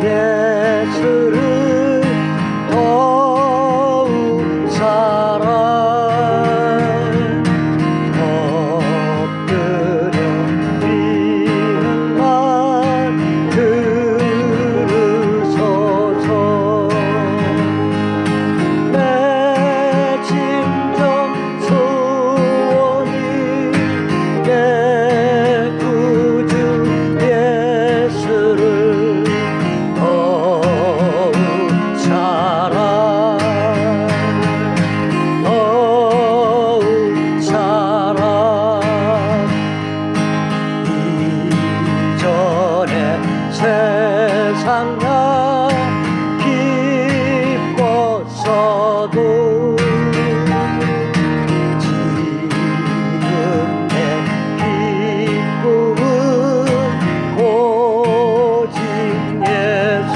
예수를 더욱 사랑 엎드려 비는 말 들으소서 내 진정 소원이 내 구주 예수를 더욱 사랑 더욱 사랑 이전에 세상 나 기뻤어도 지금 내 기쁨은 오직 예수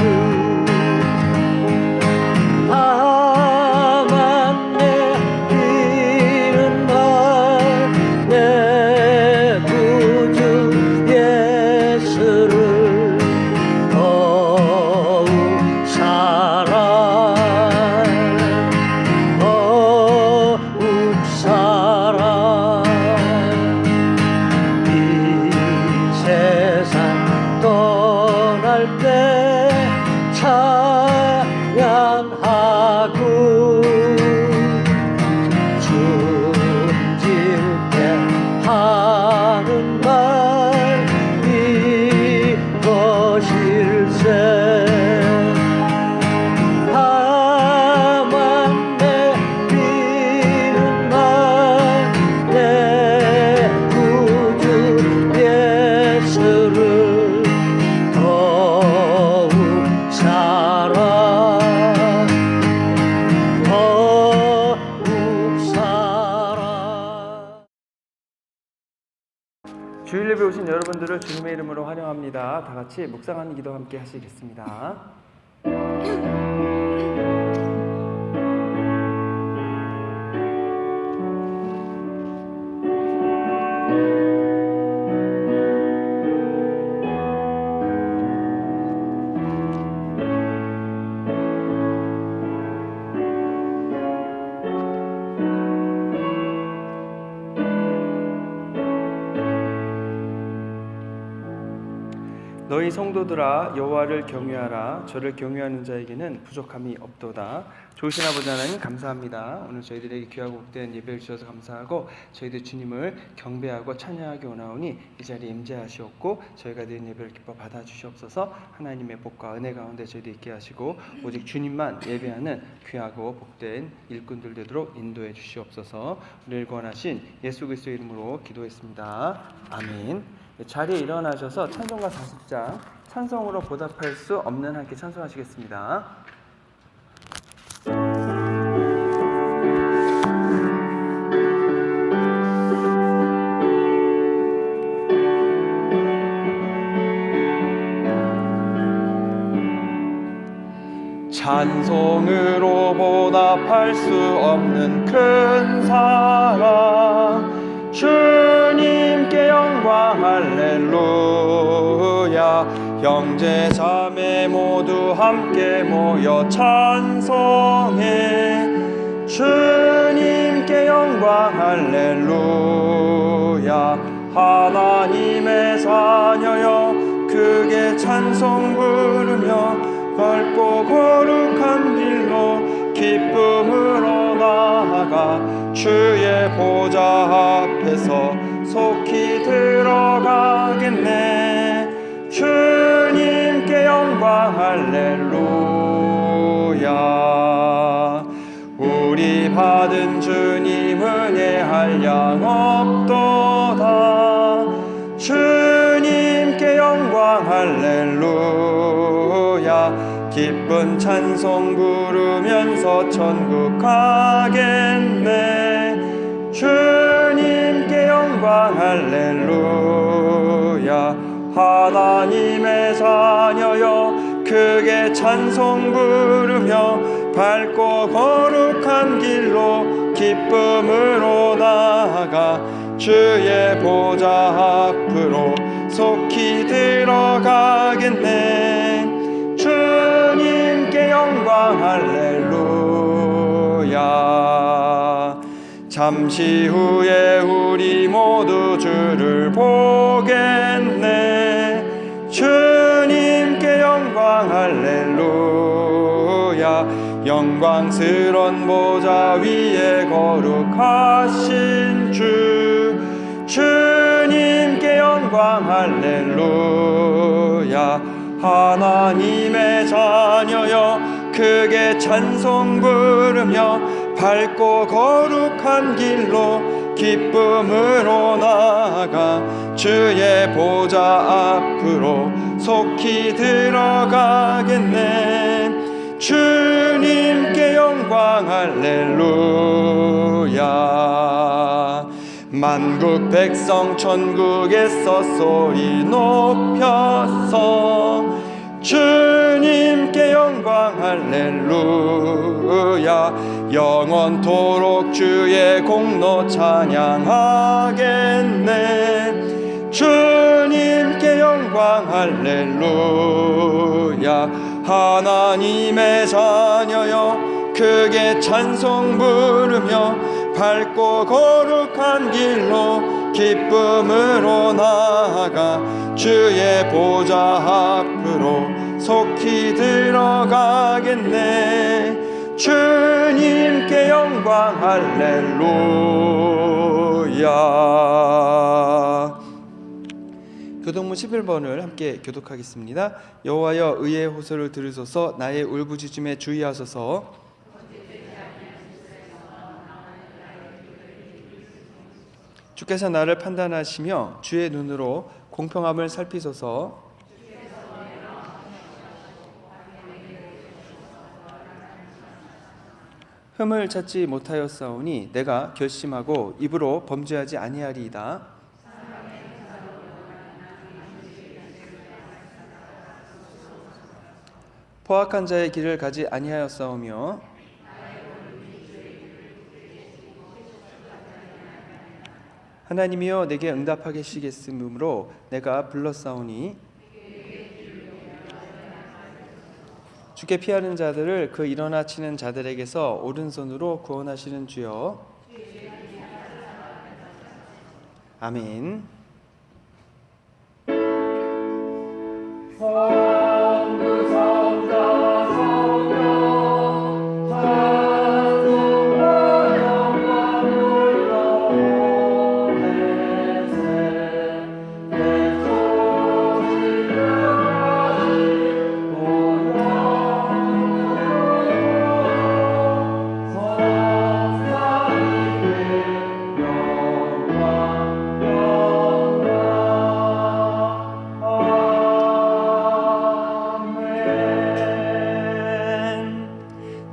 다만 내 비는 말 내 구주 예수를 더욱 사랑 더욱 사랑 이 세상 떠날 때 찬양하고 숨질 때 하는 말 이것일세 다만 내 비는 말 내 구주 예수를 더욱 사랑 더욱 사랑 주일 예배 오신 여러분들을 주님의 이름으로 환영합니다. 다 같이 묵상하는 기도 함께 하시겠습니다. 너희 성도들아 여호와를 경외하라. 저를 경외하는 자에게는 부족함이 없도다. 좋으신 아버지 하나님 감사합니다. 오늘 저희들에게 귀하고 복된 예배를 주셔서 감사하고 저희들 주님을 경배하고 찬양하기 원하오니 이 자리에 임재하시옵고 저희가 드린 예배를 기뻐 받아주시옵소서. 하나님의 복과 은혜 가운데 저희들 있게 하시고 오직 주님만 예배하는 귀하고 복된 일꾼들 되도록 인도해 주시옵소서. 우리를 구원하신 예수 그리스도의 이름으로 기도했습니다. 아멘. 자리에 일어나셔서 찬송가 40장 찬송으로 보답할 수 없는 함께 찬송하시겠습니다. 찬송으로 보답할 수 없는 큰 사랑 주님께 영광 할렐루야. 형제 자매 모두 함께 모여 찬송해 주님께 영광 할렐루야. 하나님의 자녀여 크게 찬송 부르며 밝고 거룩한 길로 기쁨으로 나아가 주의 보좌 앞에서 속히 들어가겠네. 주님께 영광 할렐루야. 우리 받은 주님 은혜 한량 없도다. 주님께 영광 할렐루야. 기쁜 찬송 부르면서 천국 가겠네. 주님께 영광 할렐루야. 하나님의 자녀여 크게 찬송 부르며 밝고 거룩한 길로 기쁨으로 나아가 주의 보좌 앞으로 속히 들어가겠네. 잠시 후에 우리 모두 주를 보겠네. 주님께 영광 할렐루야. 영광스런 보좌 위에 거룩하신 주, 주님께 영광 할렐루야. 하나님의 자녀여 크게 찬송 부르며 밝고 거룩한 길로 기쁨으로 나아가 주의 보좌 앞으로 속히 들어가겠네. 주님께 영광 할렐루야. 만국 백성 천국에서 소리 높여서 주님께 영광 할렐루야. 영원토록 주의 공로 찬양하겠네. 주님께 영광 할렐루야. 하나님의 자녀여 크게 찬송 부르며 밝고 거룩한 길로 기쁨으로 나아가 주의 보좌 앞으로 속히 들어가겠네. 주님께 영광 할렐루야. 교동문 11번을 함께 교독하겠습니다. 여호와여 의의 호소를 들으소서. 나의 울부짖음에 주의하소서. 주께서 나를 판단하시며 주의 눈으로 공평함을 살피소서. 흠을 찾지 못하였사오니 내가 결심하고 입으로 범죄하지 아니하리이다. 포악한 자의 길을 가지 아니하였사오며 하나님이여 내게 응답하시겠으므로 내가 불렀사오니 주께 피하는 자들을 그 일어나 치는 자들에게서 오른손으로 구원하시는 주여. 아멘.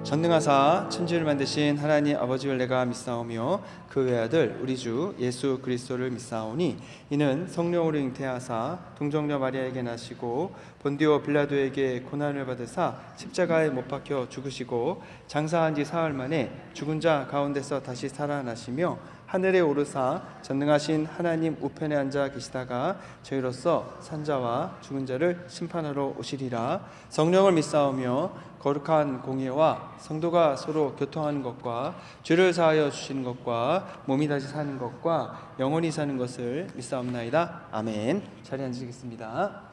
전능하사 천지를 만드신 하나님 아버지를 내가 믿사오며 그 외아들 우리 주 예수 그리스도를 믿사오니 이는 성령으로 잉태하사 동정녀 마리아에게 나시고 본디오 빌라도에게 고난을 받으사 십자가에 못 박혀 죽으시고 장사한 지 사흘 만에 죽은 자 가운데서 다시 살아나시며 하늘에 오르사 전능하신 하나님 우편에 앉아 계시다가 저희로서 산자와 죽은 자를 심판하러 오시리라. 성령을 믿사오며 거룩한 공예와 성도가 서로 교통하는 것과 죄를 사하여 주시는 것과 몸이 다시 사는 것과 영원히 사는 것을 믿사옵나이다. 아멘. 자리에 앉으시겠습니다.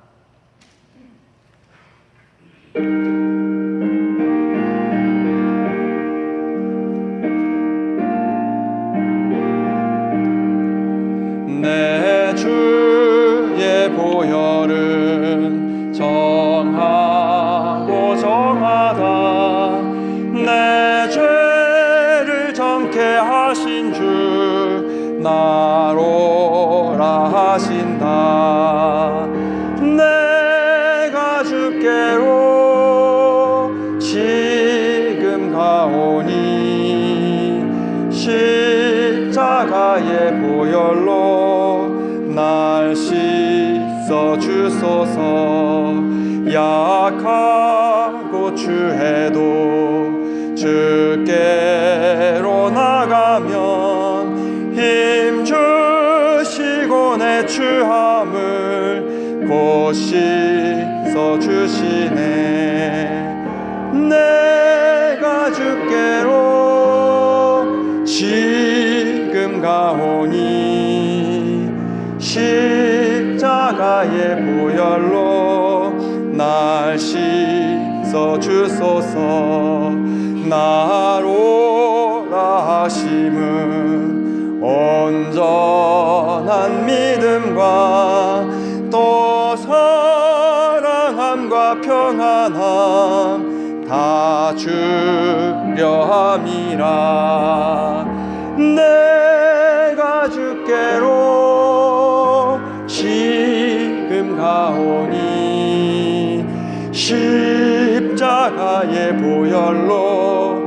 내 주의 보혈은 정하고 정하다. 내 죄를 정케 하신 주 나로라 하신다. 내가 주께로 지금 가오니 십자가의 보혈로 날 씻어 주소서. 약하고 추해도 주께로 나가면 힘 주시고 내 추함을 곧 씻어 주시네. 내가 주께로 지금 가오니 십자가의 보혈로 날 씻어 주소서. 나로라 하심은 온전한 믿음과 또 사랑함과 평안함 다 주려 함이라. 내가 주께로 지금 가오니 십자가의 보혈로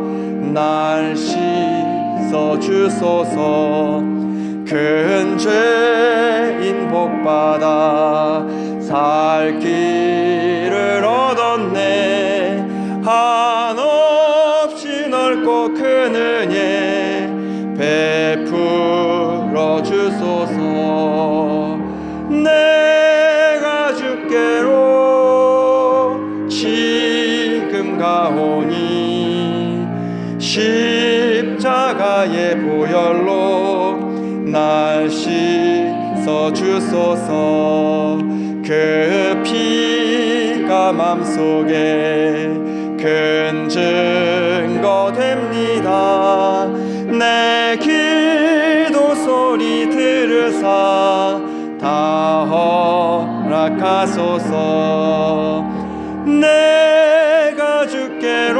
날 씻어 주소서. 큰 죄인 복받아 살 길을 얻었네. 한없이 넓고 큰 은혜 베풀어 주소서. 내가 주께로 지금 가오니 십자가의 보혈로 날 씻어 주소서. 그 피가 맘속에 큰 증거 됩니다. 내 기도 소리 들으사 다 허락하소서. 내가 주께로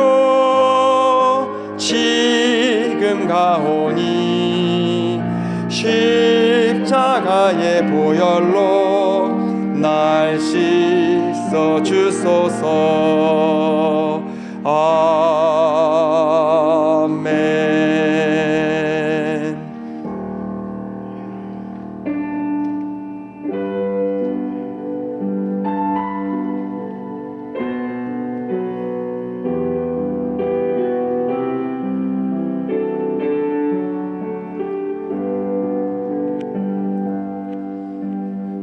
지금 가오니 십자가의 보혈로 날 씻어 주소서. 아멘.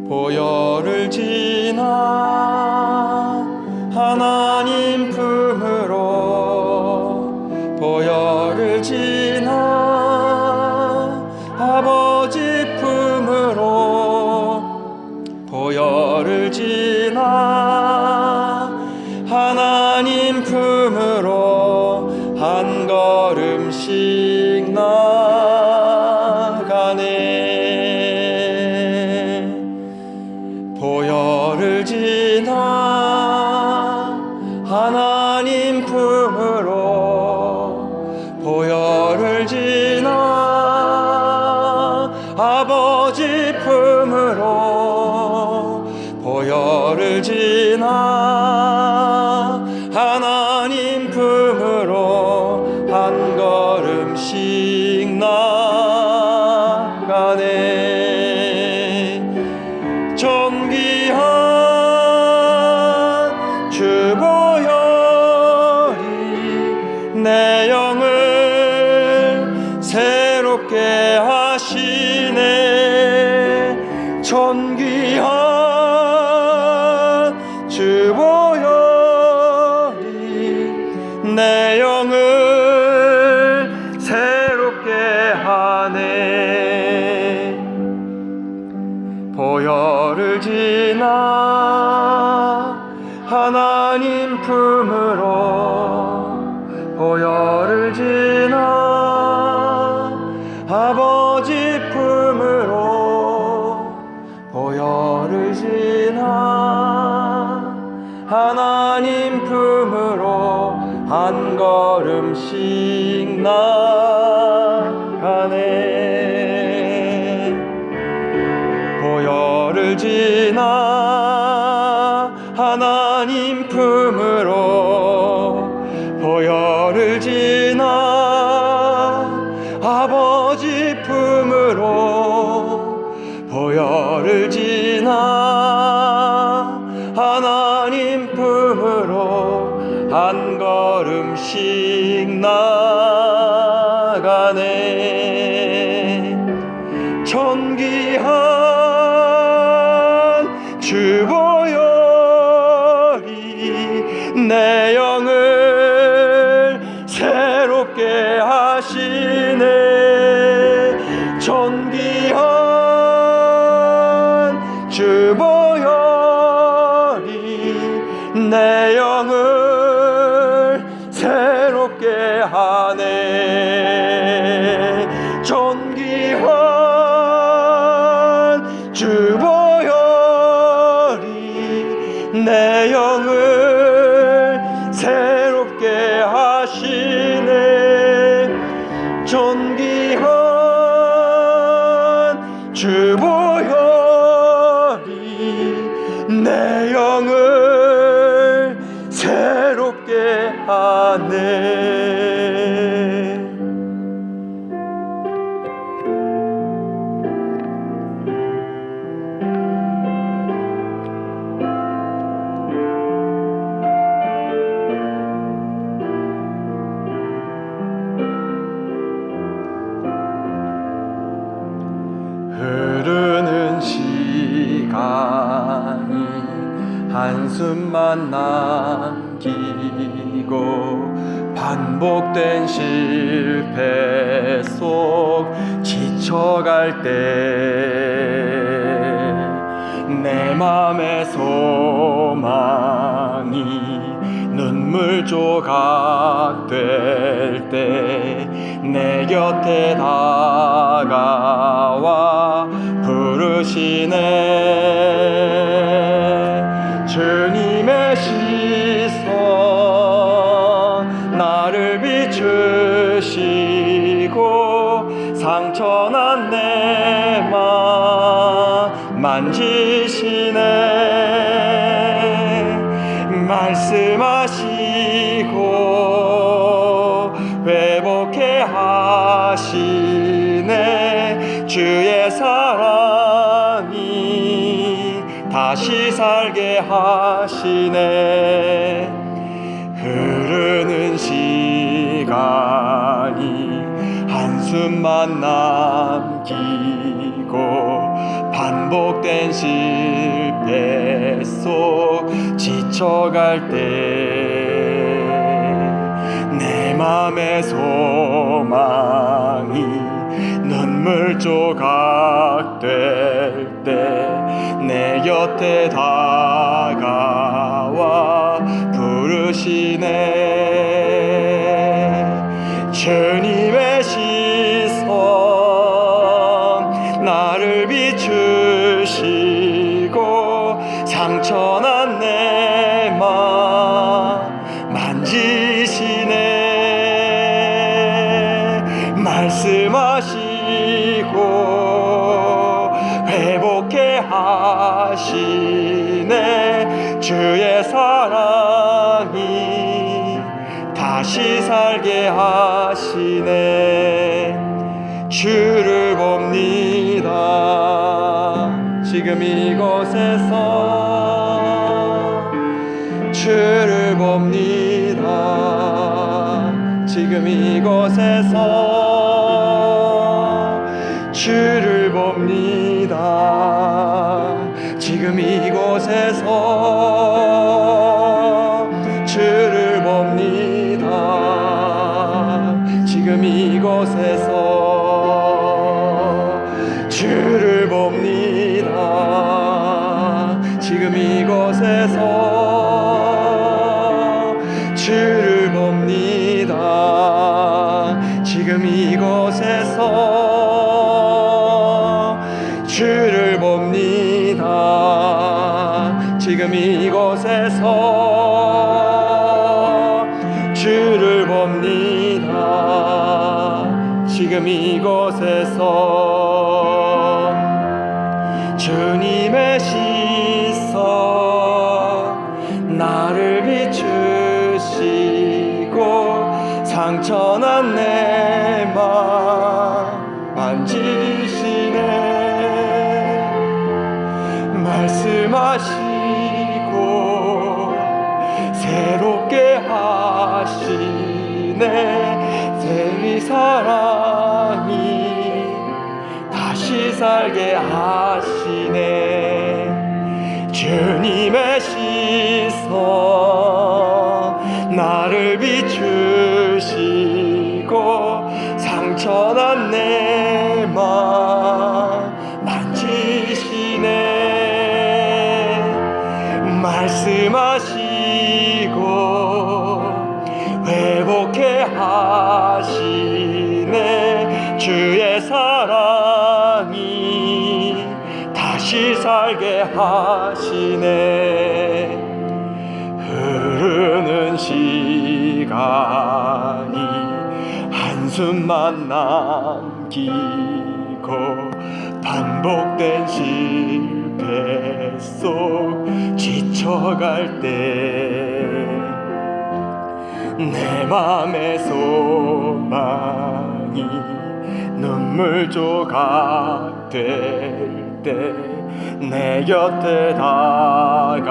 보혈을 지나 하나님 품으로, 보혈을 지나 아버지 품으로, 보혈을 지나 하나님 품으로 한 걸음씩 나가네. 보혈을 지나 하나님 품으로, 보혈을 지나 아버지 품으로, 보혈을 지나 하나님 품으로 한 걸음씩 나가네. 존귀한 주 보혈이 내 영을 새롭게 하시네. 존귀한 주 보혈이 내 영을 새롭게 하네. 보혈을 지나 하나님 품으로, 보혈을 지나 아버지 품으로, 보혈을 지나 하나님 품으로 한 걸음씩 나가네. 보혈을 지나 하나님 품으로, 보혈을 지나 아버지 품으로, 보혈을 지나 하나님 품으로 한 걸음씩 나가네. 존귀한 주 보혈이 내 영을 새롭게 하시네. 보혈이 내 영을 새롭게 하네. 존귀한 주 보혈이 내 영을 새롭게 하시네. 존귀한 주 보혈이 내 영을 새롭게 하네. 흐르는 시간이 한숨만 남기고 반복된 실패 속 지쳐갈 때 내 맘의 소망이 눈물 조각 될 때 내 곁에 다가와 부르시네. 주님의 시선 나를 비추시고 상처난 내 맘 만지시네. 말씀하시고 회복해 하시네. 주의 사랑이 다시 살게 하시네. 흐르는 시간이 한숨만 남기고 반복된 실패 속 지쳐갈 때 내 맘의 소망이 눈물 조각 될 때 내 곁에 다가와 부르시네. 주님의 시선 나를 비추시고 상처난 내 맘 만지시네. 말씀하시고 회복해 하시네. 주의 사랑이 다시 살게 하시네. 주를 봅니다. 지금 이곳에서 주를 봅니다. 지금 이곳에서 주를 봅니다. 지금 이곳에서 주를 봅니다. 지금 이곳에서 주를 봅니다. 지금 이곳에서 주를 봅니다. 지금 이곳에서 주를 봅니다. 지금 이곳에서 주를 봅니다. 지금 이곳에서 주님의 시선 나를 비추시고 상처난 내 맘 만지시네. 말씀하시고 새롭게 하시네. 새 사랑이 다시 살게 하시네. 주님의 시선 나를 비추시고 상처난 내 맘 만지시네. 말씀하시고 회복해 하시네. 주의 사랑이 다시 살게 하시네. 흐르는 시간이 한숨만 남기고 반복된 실패 속 지쳐갈 때 내 맘의 소망이 눈물 조각 될 때 내 곁에 다가와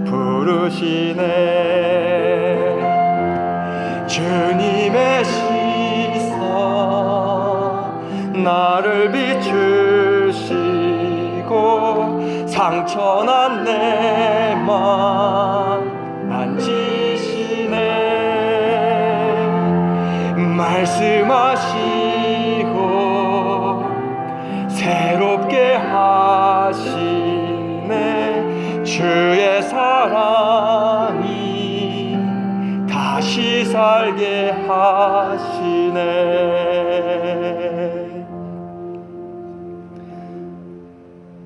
부르시네. 주님의 시선 나를 비추시고 상처난 내 맘 만지시네. 말씀하시고 새롭게 하시네. 주의 사랑이 다시 살게 하시네.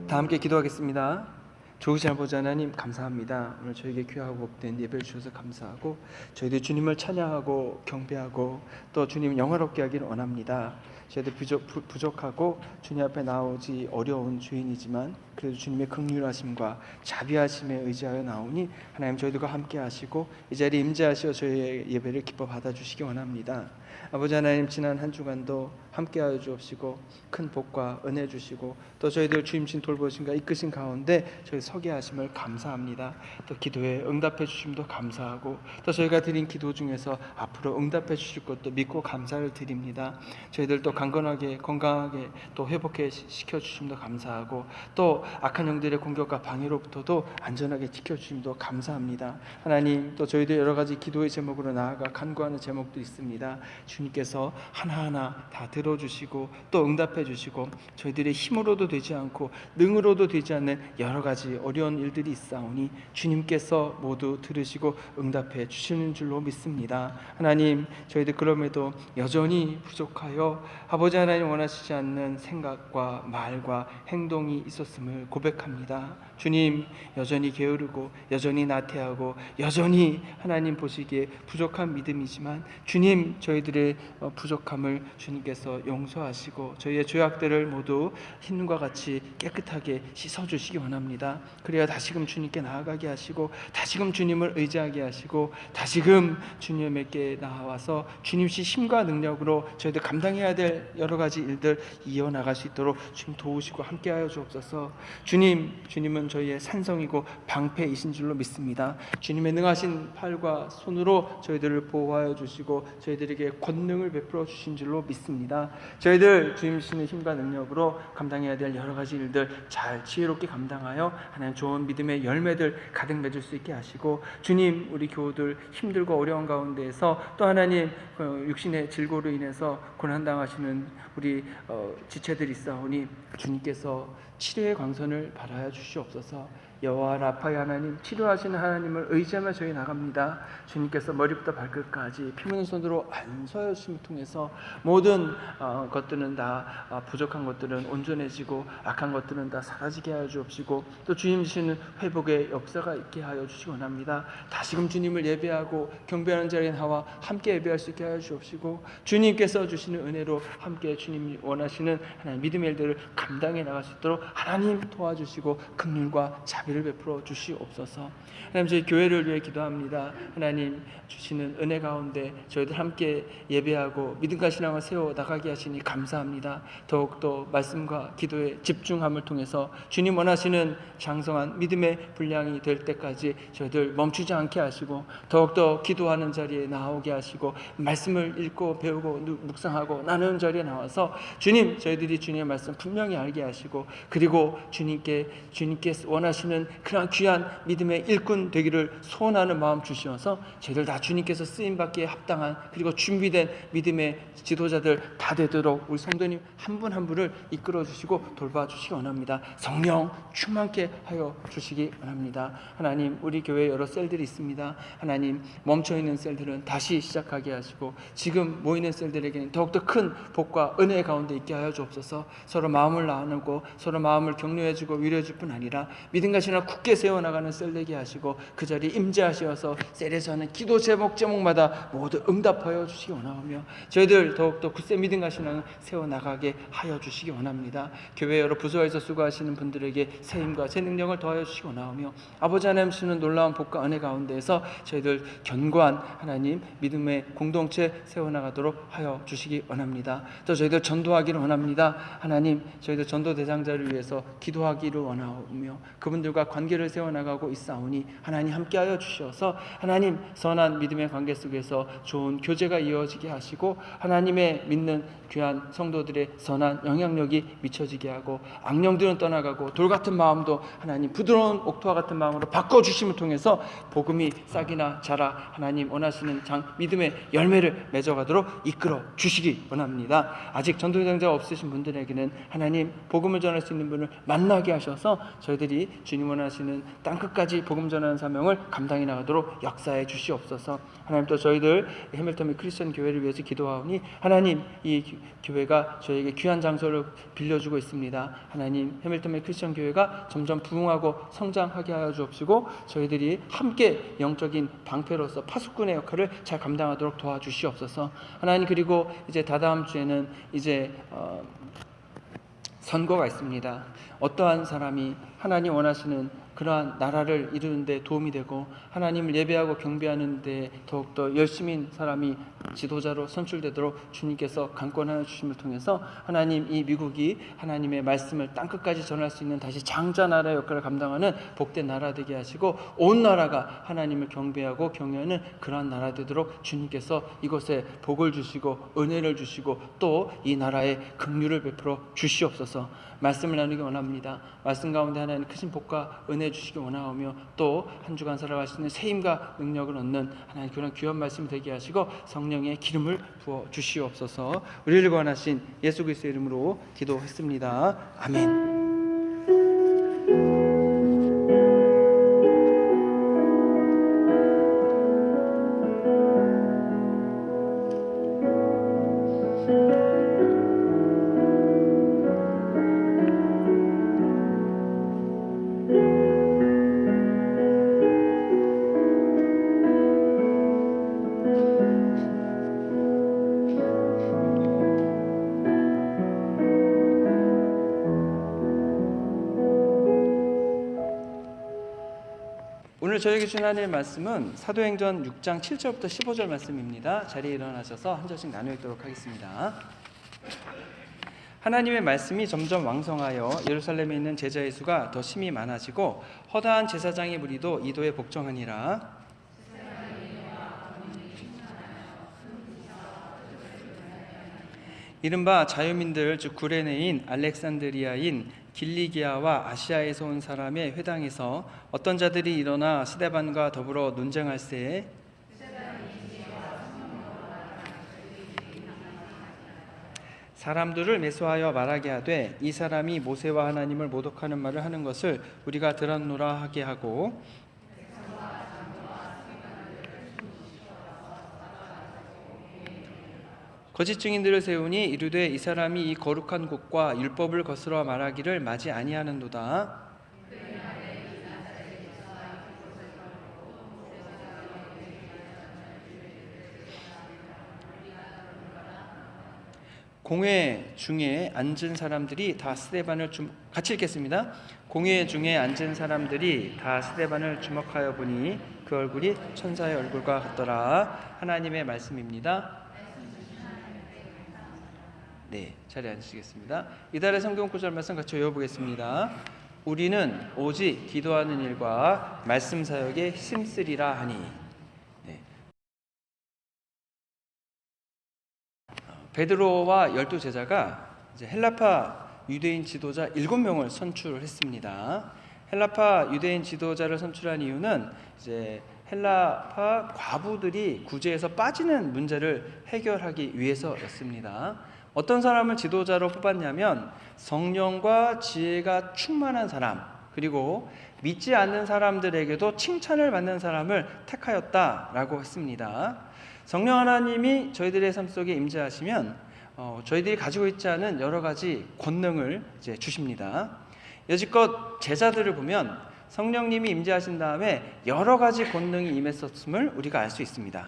다 함께 기도하겠습니다. 좋으신 아버지 하나님, 감사합니다. 오늘 저에게 귀하고 복된 예배를 주셔서 감사하고 저희들 주님을 찬양하고 경배하고 또 주님 영화롭게 하기를 원합니다. 저희들 부족하고 주님 앞에 나오지 어려운 죄인이지만 그래도 주님의 긍휼하심과 자비하심에 의지하여 나오니 하나님 저희들과 함께 하시고 이 자리에 임재하시어 저희의 예배를 기뻐 받아주시기 원합니다. 아버지 하나님, 지난 한 주간도 함께하여 주옵시고 큰 복과 은혜 주시고 또 저희들 주임신 돌보심과 이끄신 가운데 저희 서게 하심을 감사합니다. 또 기도에 응답해 주심도 감사하고 또 저희가 드린 기도 중에서 앞으로 응답해 주실 것도 믿고 감사를 드립니다. 저희들 또 강건하게 건강하게 또 회복해 시켜 주심도 감사하고 또 악한 영들의 공격과 방해로부터도 안전하게 지켜 주심도 감사합니다. 하나님, 또 저희들 여러 가지 기도의 제목으로 나아가 간구하는 제목도 있습니다. 주님께서 하나하나 다 들어주시고 또 응답해 주시고 저희들의 힘으로도 되지 않고 능으로도 되지 않는 여러 가지 어려운 일들이 있사오니 주님께서 모두 들으시고 응답해 주시는 줄로 믿습니다. 하나님, 저희들 그럼에도 여전히 부족하여 아버지 하나님 원하시지 않는 생각과 말과 행동이 있었음을 고백합니다. 주님, 여전히 게으르고 여전히 나태하고 여전히 하나님 보시기에 부족한 믿음이지만 주님, 저희들의 부족함을 주님께서 용서하시고 저희의 죄악들을 모두 흰과 같이 깨끗하게 씻어주시기 원합니다. 그래야 다시금 주님께 나아가게 하시고 다시금 주님을 의지하게 하시고 다시금 주님에게 나와서 주님시 힘과 능력으로 저희들 감당해야 될 여러 가지 일들 이어나갈 수 있도록 주님 도우시고 함께하여 주옵소서. 주님은 저희의 산성이고 방패이신 줄로 믿습니다. 주님의 능하신 팔과 손으로 저희들을 보호하여 주시고 저희들에게 권능을 베풀어 주신 줄로 믿습니다. 저희들 주님이시는 힘과 능력으로 감당해야 될 여러 가지 일들 잘 지혜롭게 감당하여 하나님 좋은 믿음의 열매들 가득 맺을 수 있게 하시고 주님, 우리 교우들 힘들고 어려운 가운데에서 또 하나님 육신의 질고로 인해서 고난당하시는 우리 지체들이 있사오니 주님께서 치료의 광선을 발하여 주시옵소서. 여호와 라파의 하나님, 치료하시는 하나님을 의지하며 저희 나갑니다. 주님께서 머리부터 발끝까지 피 묻은 손으로 안수하여 주심을 통해서 모든 것들은 다 부족한 것들은 온전해지고 악한 것들은 다 사라지게 하여 주옵시고 또 주님 주시는 회복의 역사가 있게 하여 주시기 원합니다. 다시금 주님을 예배하고 경배하는 자리에 나와 함께 예배할 수 있게 하여 주옵시고 주님께서 주시는 은혜로 함께 주님이 원하시는 하나님 믿음의 일들을 감당해 나갈 수 있도록 하나님 도와주시고 긍휼과 자비를 베풀어 주시옵소서. 하나님, 저희 교회를 위해 기도합니다. 하나님 주시는 은혜 가운데 저희들 함께 예배하고 믿음과 신앙을 세워 나가게 하시니 감사합니다. 더욱더 말씀과 기도의 집중함을 통해서 주님 원하시는 장성한 믿음의 분량이 될 때까지 저희들 멈추지 않게 하시고 더욱더 기도하는 자리에 나오게 하시고 말씀을 읽고 배우고 묵상하고 나누는 자리에 나와서 주님, 저희들이 주님의 말씀 분명히 알게 하시고 그리고 주님께 원하시는 아버지는 그러한 귀한 믿음의 일꾼 되기를 소원하는 마음 주시어서 저희들 다 주님께서 쓰임받기에 합당한 그리고 준비된 믿음의 지도자들 다 되도록 우리 성도님 한 분 한 분을 이끌어 주시고 돌봐주시기 원합니다. 성령 충만케 하여 주시기 원합니다. 하나님, 우리 교회에 여러 셀들이 있습니다. 하나님, 멈춰있는 셀들은 다시 시작하게 하시고 지금 모이는 셀들에게는 더욱더 큰 복과 은혜 가운데 있게 하여 주옵소서. 서로 마음을 나누고 서로 마음을 격려해주고 위로해줄 뿐 아니라 믿음과 신앙을 굳게 세워나가는 셀 되게 하시고 그 자리에 임재하셔서 셀에서 하는 기도 제목마다 모두 응답하여 주시기 원하오며 저희들 더욱더 굳세 믿음과 신앙을 세워나가게 하여 주시기 원합니다. 교회 여러 부서에서 수고하시는 분들에게 새 힘과 새 능력을 더하여 주시기 원하오며 아버지 하나님 주시는 놀라운 복과 은혜 가운데에서 저희들 견고한 하나님 믿음의 공동체 세워나가도록 하여 주시기 원합니다. 또 저희들 전도하기를 원합니다. 하나님, 저희들 전도 대상자를 위해서 기도하기를 원하오며 그분들과 관계를 세워나가고 있사오니 하나님 함께하여 주셔서 하나님 선한 믿음의 관계 속에서 좋은 교제가 이어지게 하시고 하나님의 믿는 귀한 성도들의 선한 영향력이 미쳐지게 하고 악령들은 떠나가고 돌같은 마음도 하나님 부드러운 옥토와 같은 마음으로 바꿔주심을 통해서 복음이 싹이나 자라 하나님 원하시는 믿음의 열매를 맺어가도록 이끌어 주시기 원합니다. 아직 전도 대상자가 없으신 분들에게는 하나님 복음을 전할 수 있는 분을 만나게 하셔서 저희들이 주님 원하시는 땅끝까지 복음 전하는 사명을 감당해 나가도록 역사해 주시옵소서. 하나님, 또 저희들 해밀턴 크리스천 교회를 위해서 기도하오니 하나님, 이 교회가 저에게 귀한 장소를 빌려주고 있습니다. 하나님, 해밀턴 크리스천 교회가 점점 부흥하고 성장하게 하여 주옵시고 저희들이 함께 영적인 방패로서 파수꾼의 역할을 잘 감당하도록 도와주시옵소서. 하나님, 그리고 이제 다다음 주에는 이제 선거가 있습니다. 어떠한 사람이 하나님 원하시는 그러한 나라를 이루는 데 도움이 되고 하나님을 예배하고 경배하는 데 더욱더 열심인 사람이 지도자로 선출되도록 주님께서 강권하여 주심을 통해서 하나님, 이 미국이 하나님의 말씀을 땅끝까지 전할 수 있는 다시 장자 나라 역할을 감당하는 복된 나라 되게 하시고 온 나라가 하나님을 경배하고 경외하는 그러한 나라 되도록 주님께서 이곳에 복을 주시고 은혜를 주시고 또 이 나라에 긍휼을 베풀어 주시옵소서. 말씀을 나누기 원합니다. 말씀 가운데 하나님 크신 복과 은혜 주시기 원하오며 또 한 주간 살아가시는 새 힘과 능력을 얻는 하나님 그런 귀한 말씀 되게 하시고 성령의 기름을 부어 주시옵소서. 우리를 구원하신 예수 그리스도의 이름으로 기도했습니다. 아멘. 오늘 저에게 주신 하나님의 말씀은 사도행전 6장 7절부터 15절 말씀입니다. 자리에 일어나셔서 한 절씩 나누어 읽도록 하겠습니다. 하나님의 말씀이 점점 왕성하여 예루살렘에 있는 제자의 수가 더 심히 많아지고 허다한 제사장의 무리도 이도에 복종하니라. 이른바 자유민들 즉 구레네인 알렉산드리아인 길리기아와 아시아에서 온 사람의 회당에서 어떤 자들이 일어나 스데반과 더불어 논쟁할세 사람들을 매수하여 말하게 하되 이 사람이 모세와 하나님을 모독하는 말을 하는 것을 우리가 들었노라 하게 하고 거짓 증인들을 세우니 이르되 이 사람이 이 거룩한 곳과 율법을 거스러 말하기를 마지 아니하는도다. 공회 중에 앉은 사람들이 다 스데반을 같이 읽겠습니다. 공회 중에 앉은 사람들이 다 스데반을 주목하여 보니 그 얼굴이 천사의 얼굴과 같더라. 하나님의 말씀입니다. 네, 자리에 앉으시겠습니다. 이달의 성경 구절 말씀 같이 외워보겠습니다. 우리는 오직 기도하는 일과 말씀 사역에 힘쓰리라 하니. 네. 베드로와 12제자가 이제 헬라파 유대인 지도자 7명을 선출했습니다. 헬라파 유대인 지도자를 선출한 이유는 이제 헬라파 과부들이 구제에서 빠지는 문제를 해결하기 위해서였습니다. 어떤 사람을 지도자로 뽑았냐면 성령과 지혜가 충만한 사람, 그리고 믿지 않는 사람들에게도 칭찬을 받는 사람을 택하였다라고 했습니다. 성령 하나님이 저희들의 삶 속에 임재하시면 저희들이 가지고 있지 않은 여러 가지 권능을 이제 주십니다. 여지껏 제자들을 보면 성령님이 임재하신 다음에 여러 가지 권능이 임했었음을 우리가 알 수 있습니다.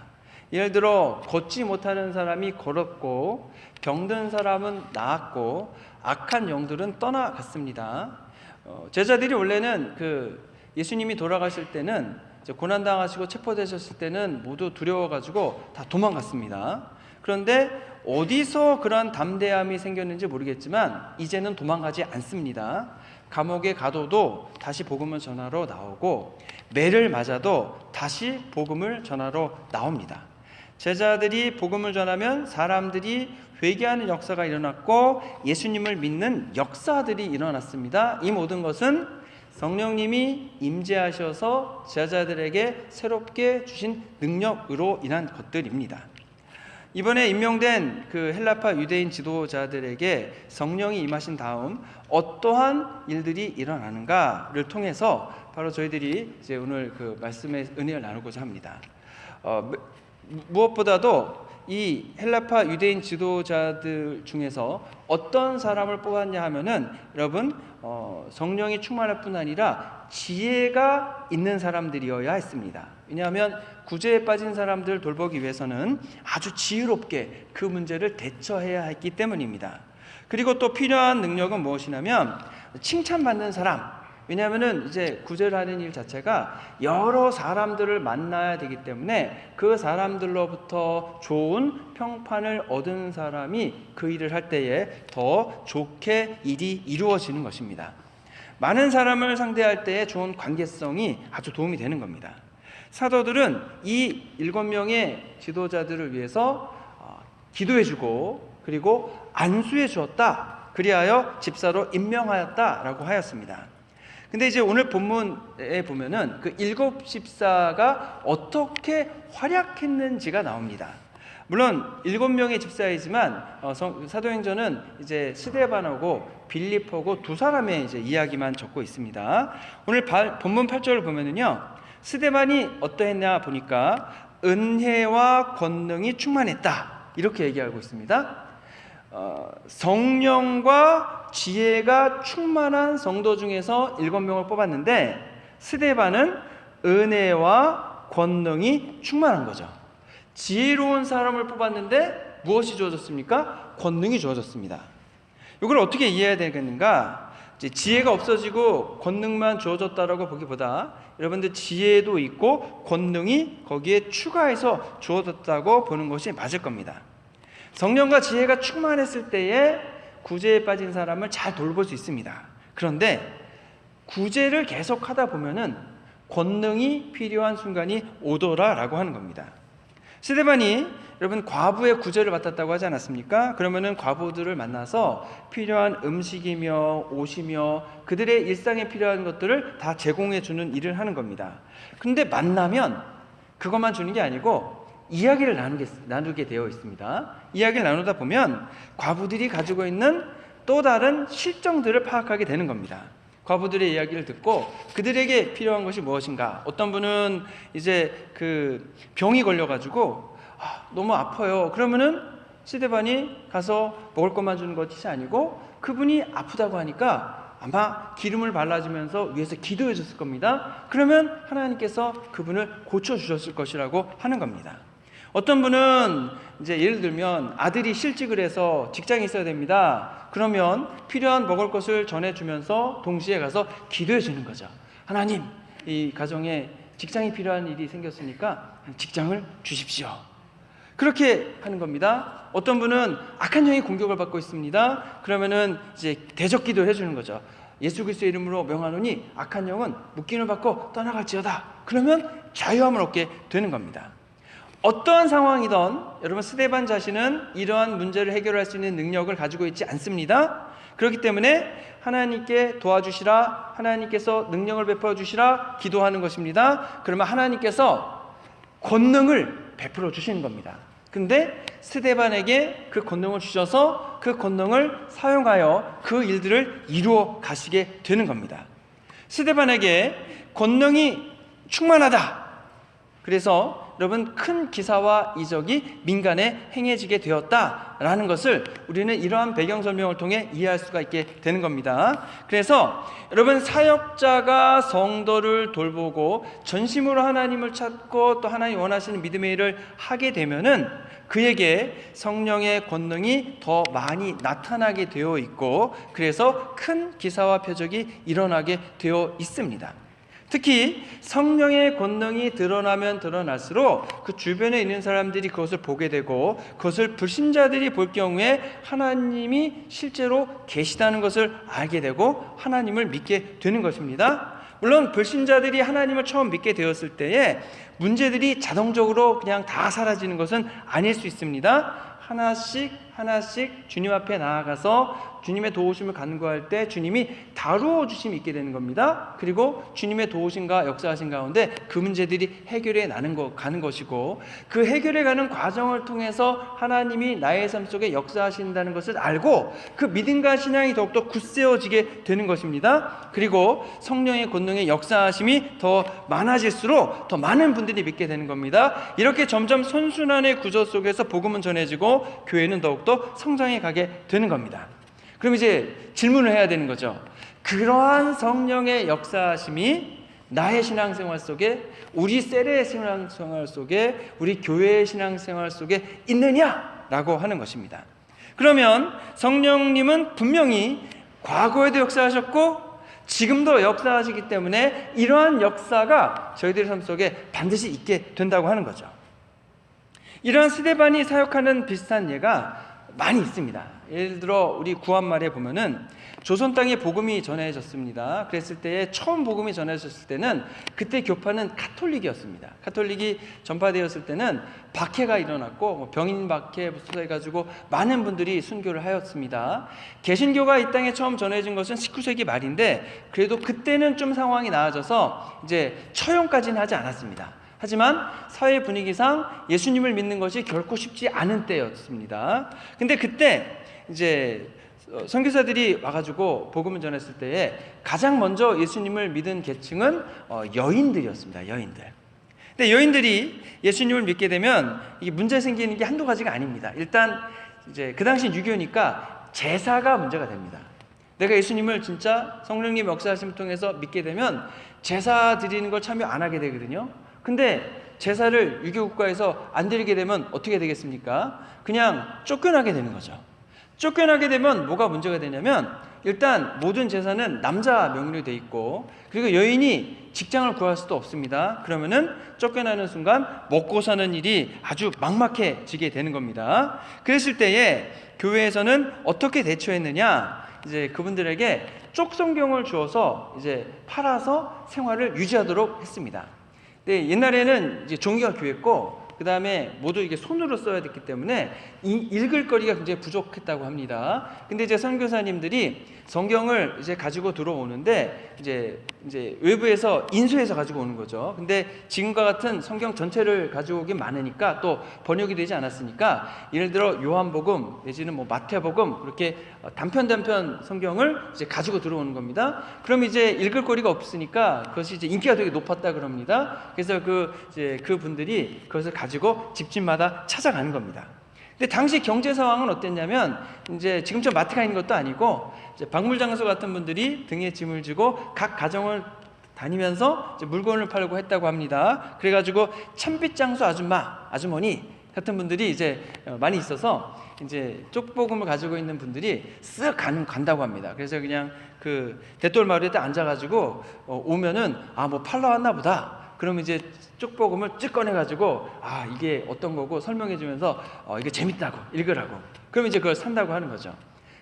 예를 들어 걷지 못하는 사람이 걸었고, 병든 사람은 나았고, 악한 영들은 떠나갔습니다. 제자들이 원래는 예수님이 돌아가실 때는 고난 당하시고 체포되셨을 때는 모두 두려워가지고 다 도망갔습니다. 그런데 어디서 그런 담대함이 생겼는지 모르겠지만 이제는 도망가지 않습니다. 감옥에 가둬도 다시 복음을 전하러 나오고, 매를 맞아도 다시 복음을 전하러 나옵니다. 제자들이 복음을 전하면 사람들이 회개하는 역사가 일어났고 예수님을 믿는 역사들이 일어났습니다. 이 모든 것은 성령님이 임재하셔서 제자들에게 새롭게 주신 능력으로 인한 것들입니다. 이번에 임명된 헬라파 유대인 지도자들에게 성령이 임하신 다음 어떠한 일들이 일어나는가를 통해서 바로 저희들이 이제 오늘 말씀의 은혜를 나누고자 합니다. 무엇보다도 이 헬라파 유대인 지도자들 중에서 어떤 사람을 뽑았냐 하면은, 여러분, 성령이 충만할 뿐 아니라 지혜가 있는 사람들이어야 했습니다. 왜냐하면 구제에 빠진 사람들을 돌보기 위해서는 아주 지혜롭게 그 문제를 대처해야 했기 때문입니다. 그리고 또 필요한 능력은 무엇이냐면 칭찬받는 사람. 왜냐하면은 이제 구제를 하는 일 자체가 여러 사람들을 만나야 되기 때문에 그 사람들로부터 좋은 평판을 얻은 사람이 그 일을 할 때에 더 좋게 일이 이루어지는 것입니다. 많은 사람을 상대할 때에 좋은 관계성이 아주 도움이 되는 겁니다. 사도들은 이 7명의 지도자들을 위해서 기도해주고 그리고 안수해 주었다. 그리하여 집사로 임명하였다라고 하였습니다. 근데 이제 오늘 본문에 보면은 7 집사가 어떻게 활약했는지가 나옵니다. 물론 7명의 집사이지만 사도행전은 이제 스데반하고 빌립하고 두 사람의 이제 이야기만 적고 있습니다. 오늘 본문 8절을 보면은요, 스데반이 어떠했냐 보니까 은혜와 권능이 충만했다, 이렇게 얘기하고 있습니다. 성령과 지혜가 충만한 성도 중에서 7명을 뽑았는데, 스데반은 은혜와 권능이 충만한 거죠. 지혜로운 사람을 뽑았는데 무엇이 주어졌습니까? 권능이 주어졌습니다. 이걸 어떻게 이해해야 되겠는가? 지혜가 없어지고 권능만 주어졌다라고 보기보다 여러분들 지혜도 있고 권능이 거기에 추가해서 주어졌다고 보는 것이 맞을 겁니다. 성령과 지혜가 충만했을 때에 구제에 빠진 사람을 잘 돌볼 수 있습니다. 그런데 구제를 계속하다 보면은 권능이 필요한 순간이 오더라라고 하는 겁니다. 스데반이 여러분 과부의 구제를 맡았다고 하지 않았습니까? 그러면은 과부들을 만나서 필요한 음식이며 옷이며 그들의 일상에 필요한 것들을 다 제공해 주는 일을 하는 겁니다. 근데 만나면 그것만 주는 게 아니고 이야기를 나누게 되어 있습니다. 이야기를 나누다 보면 과부들이 가지고 있는 또 다른 실정들을 파악하게 되는 겁니다. 과부들의 이야기를 듣고 그들에게 필요한 것이 무엇인가. 어떤 분은 이제 병이 걸려가지고 너무 아파요. 그러면은 스데반이 가서 먹을 것만 주는 것이 아니고 그분이 아프다고 하니까 아마 기름을 발라주면서 위에서 기도해 줬을 겁니다. 그러면 하나님께서 그분을 고쳐주셨을 것이라고 하는 겁니다. 어떤 분은 이제 예를 들면 아들이 실직을 해서 직장에 있어야 됩니다. 그러면 필요한 먹을 것을 전해주면서 동시에 가서 기도해 주는 거죠. 하나님, 이 가정에 직장이 필요한 일이 생겼으니까 직장을 주십시오. 그렇게 하는 겁니다. 어떤 분은 악한 영이 공격을 받고 있습니다. 그러면은 이제 대적 기도를 해주는 거죠. 예수 그리스도의 이름으로 명하노니 악한 영은 묶임을 받고 떠나갈지어다. 그러면 자유함을 얻게 되는 겁니다. 어떠한 상황이든 여러분 스데반 자신은 이러한 문제를 해결할 수 있는 능력을 가지고 있지 않습니다. 그렇기 때문에 하나님께 도와주시라, 하나님께서 능력을 베풀어 주시라 기도하는 것입니다. 그러면 하나님께서 권능을 베풀어 주시는 겁니다. 근데 스데반에게 그 권능을 주셔서 그 권능을 사용하여 그 일들을 이루어 가시게 되는 겁니다. 스데반에게 권능이 충만하다. 그래서 여러분 큰 기사와 이적이 민간에 행해지게 되었다라는 것을 우리는 이러한 배경 설명을 통해 이해할 수가 있게 되는 겁니다. 그래서 여러분 사역자가 성도를 돌보고 전심으로 하나님을 찾고 또 하나님 원하시는 믿음의 일을 하게 되면은 그에게 성령의 권능이 더 많이 나타나게 되어 있고 그래서 큰 기사와 표적이 일어나게 되어 있습니다. 특히 성령의 권능이 드러나면 드러날수록 그 주변에 있는 사람들이 그것을 보게 되고 그것을 불신자들이 볼 경우에 하나님이 실제로 계시다는 것을 알게 되고 하나님을 믿게 되는 것입니다. 물론 불신자들이 하나님을 처음 믿게 되었을 때에 문제들이 자동적으로 그냥 다 사라지는 것은 아닐 수 있습니다. 하나씩 주님 앞에 나아가서 주님의 도우심을 간구할 때 주님이 다루어 주심이 있게 되는 겁니다. 그리고 주님의 도우심과 역사하신 가운데 그 문제들이 해결해 가는 것이고 그 해결해 가는 과정을 통해서 하나님이 나의 삶 속에 역사하신다는 것을 알고 그 믿음과 신앙이 더욱더 굳세어지게 되는 것입니다. 그리고 성령의 권능의 역사하심이 더 많아질수록 더 많은 분들이 믿게 되는 겁니다. 이렇게 점점 선순환의 구조 속에서 복음은 전해지고 교회는 더욱더 성장해 가게 되는 겁니다. 그럼 이제 질문을 해야 되는 거죠. 그러한 성령의 역사하심이 나의 신앙생활 속에, 우리 셀의 신앙생활 속에, 우리 교회의 신앙생활 속에 있느냐라고 하는 것입니다. 그러면 성령님은 분명히 과거에도 역사하셨고 지금도 역사하시기 때문에 이러한 역사가 저희들의 삶 속에 반드시 있게 된다고 하는 거죠. 이러한 스데반이 사역하는 비슷한 예가 많이 있습니다. 예를 들어 우리 구한말에 보면은 조선 땅에 복음이 전해졌습니다. 그랬을 때에 처음 복음이 전해졌을 때는 그때 교파는 가톨릭이었습니다. 가톨릭이 전파되었을 때는 박해가 일어났고 병인 박해부터 해가지고 많은 분들이 순교를 하였습니다. 개신교가 이 땅에 처음 전해진 것은 19세기 말인데 그래도 그때는 좀 상황이 나아져서 이제 처형까지는 하지 않았습니다. 하지만 사회 분위기상 예수님을 믿는 것이 결코 쉽지 않은 때였습니다. 근데 그때 이제 선교사들이 와가지고 복음을 전했을 때에 가장 먼저 예수님을 믿은 계층은 여인들이었습니다. 여인들. 근데 여인들이 예수님을 믿게 되면 이게 문제 생기는 게 한두 가지가 아닙니다. 일단 이제 그 당시 유교니까 제사가 문제가 됩니다. 내가 예수님을 진짜 성령님 역사하심을 통해서 믿게 되면 제사 드리는 걸 참여 안 하게 되거든요. 근데 제사를 유교국가에서 안 드리게 되면 어떻게 되겠습니까? 그냥 쫓겨나게 되는 거죠. 쫓겨나게 되면 뭐가 문제가 되냐면 일단 모든 제사는 남자 명의로 돼 있고 그리고 여인이 직장을 구할 수도 없습니다. 그러면은 쫓겨나는 순간 먹고 사는 일이 아주 막막해지게 되는 겁니다. 그랬을 때에 교회에서는 어떻게 대처했느냐? 이제 그분들에게 쪽성경을 주어서 이제 팔아서 생활을 유지하도록 했습니다. 네, 옛날에는 이제 종이가 귀했고 그 다음에 모두 이게 손으로 써야 됐기 때문에 읽을 거리가 굉장히 부족했다고 합니다. 근데 이제 선교사님들이 성경을 이제 가지고 들어오는데 이제 외부에서 인수해서 가지고 오는 거죠. 근데 지금과 같은 성경 전체를 가지고 오긴 많으니까 또 번역이 되지 않았으니까 예를 들어 요한복음 내지는 뭐 마태복음 그렇게 단편 성경을 이제 가지고 들어오는 겁니다. 그럼 이제 읽을 거리가 없으니까 그것이 이제 인기가 되게 높았다 그럽니다. 그래서 그 분들이 그것을 가지고 집집마다 찾아가는 겁니다. 근데 당시 경제 상황은 어땠냐면 이제 지금처럼 마트가 있는 것도 아니고 이제 박물장소 같은 분들이 등에 짐을 지고 각 가정을 다니면서 이제 물건을 팔고 했다고 합니다. 그래가지고 참빛장수 아주머니 같은 분들이 이제 많이 있어서 이제 쪽복음을 가지고 있는 분들이 쓱 간다고 합니다. 그래서 그냥 그 대돌 마루에 딱 앉아가지고 오면은 뭐 팔러 왔나 보다. 그러면 이제 쪽복음을 쭉 꺼내가지고 이게 어떤 거고 설명해주면서 이게 재밌다고 읽으라고. 그러면 이제 그걸 산다고 하는 거죠.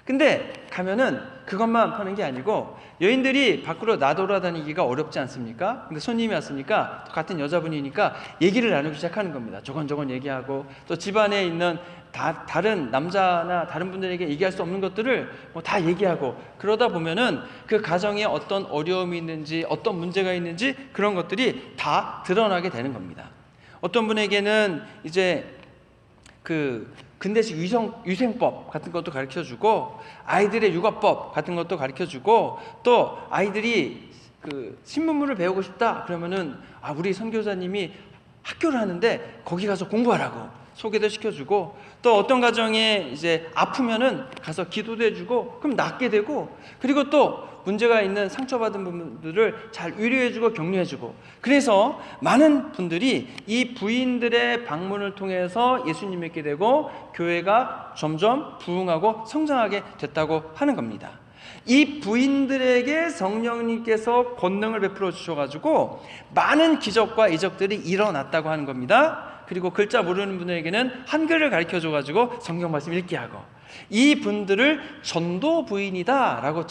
근데 가면은 그것만 파는 게 아니고 여인들이 밖으로 나돌아다니기가 어렵지 않습니까? 근데 손님이 왔으니까 같은 여자분이니까 얘기를 나누기 시작하는 겁니다. 저건 얘기하고 또 집안에 있는 다른 남자나 다른 분들에게 얘기할 수 없는 것들을 뭐 다 얘기하고 그러다 보면은 그 가정에 어떤 어려움이 있는지 어떤 문제가 있는지 그런 것들이 다 드러나게 되는 겁니다. 어떤 분에게는 이제 그 근대식 위생법 같은 것도 가르쳐주고 아이들의 육아법 같은 것도 가르쳐주고 또 아이들이 그 신문물을 배우고 싶다 그러면은 우리 선교사님이 학교를 하는데 거기 가서 공부하라고 소개도 시켜주고 또 어떤 가정에 이제 아프면은 가서 기도도 해주고 그럼 낫게 되고 그리고 또 문제가 있는 상처받은 분들을 잘 위로해주고 격려해주고 그래서 많은 분들이 이 부인들의 방문을 통해서 예수님 믿게 되고 교회가 점점 부흥하고 성장하게 됐다고 하는 겁니다. 이 부인들에게 성령님께서 권능을 베풀어 주셔가지고 많은 기적과 이적들이 일어났다고 하는 겁니다. 그리고 글자 모르는 분에게는 한글을 가르쳐줘가지고 성경 말씀 읽게 하고 이 분들을 전도 부인이다라고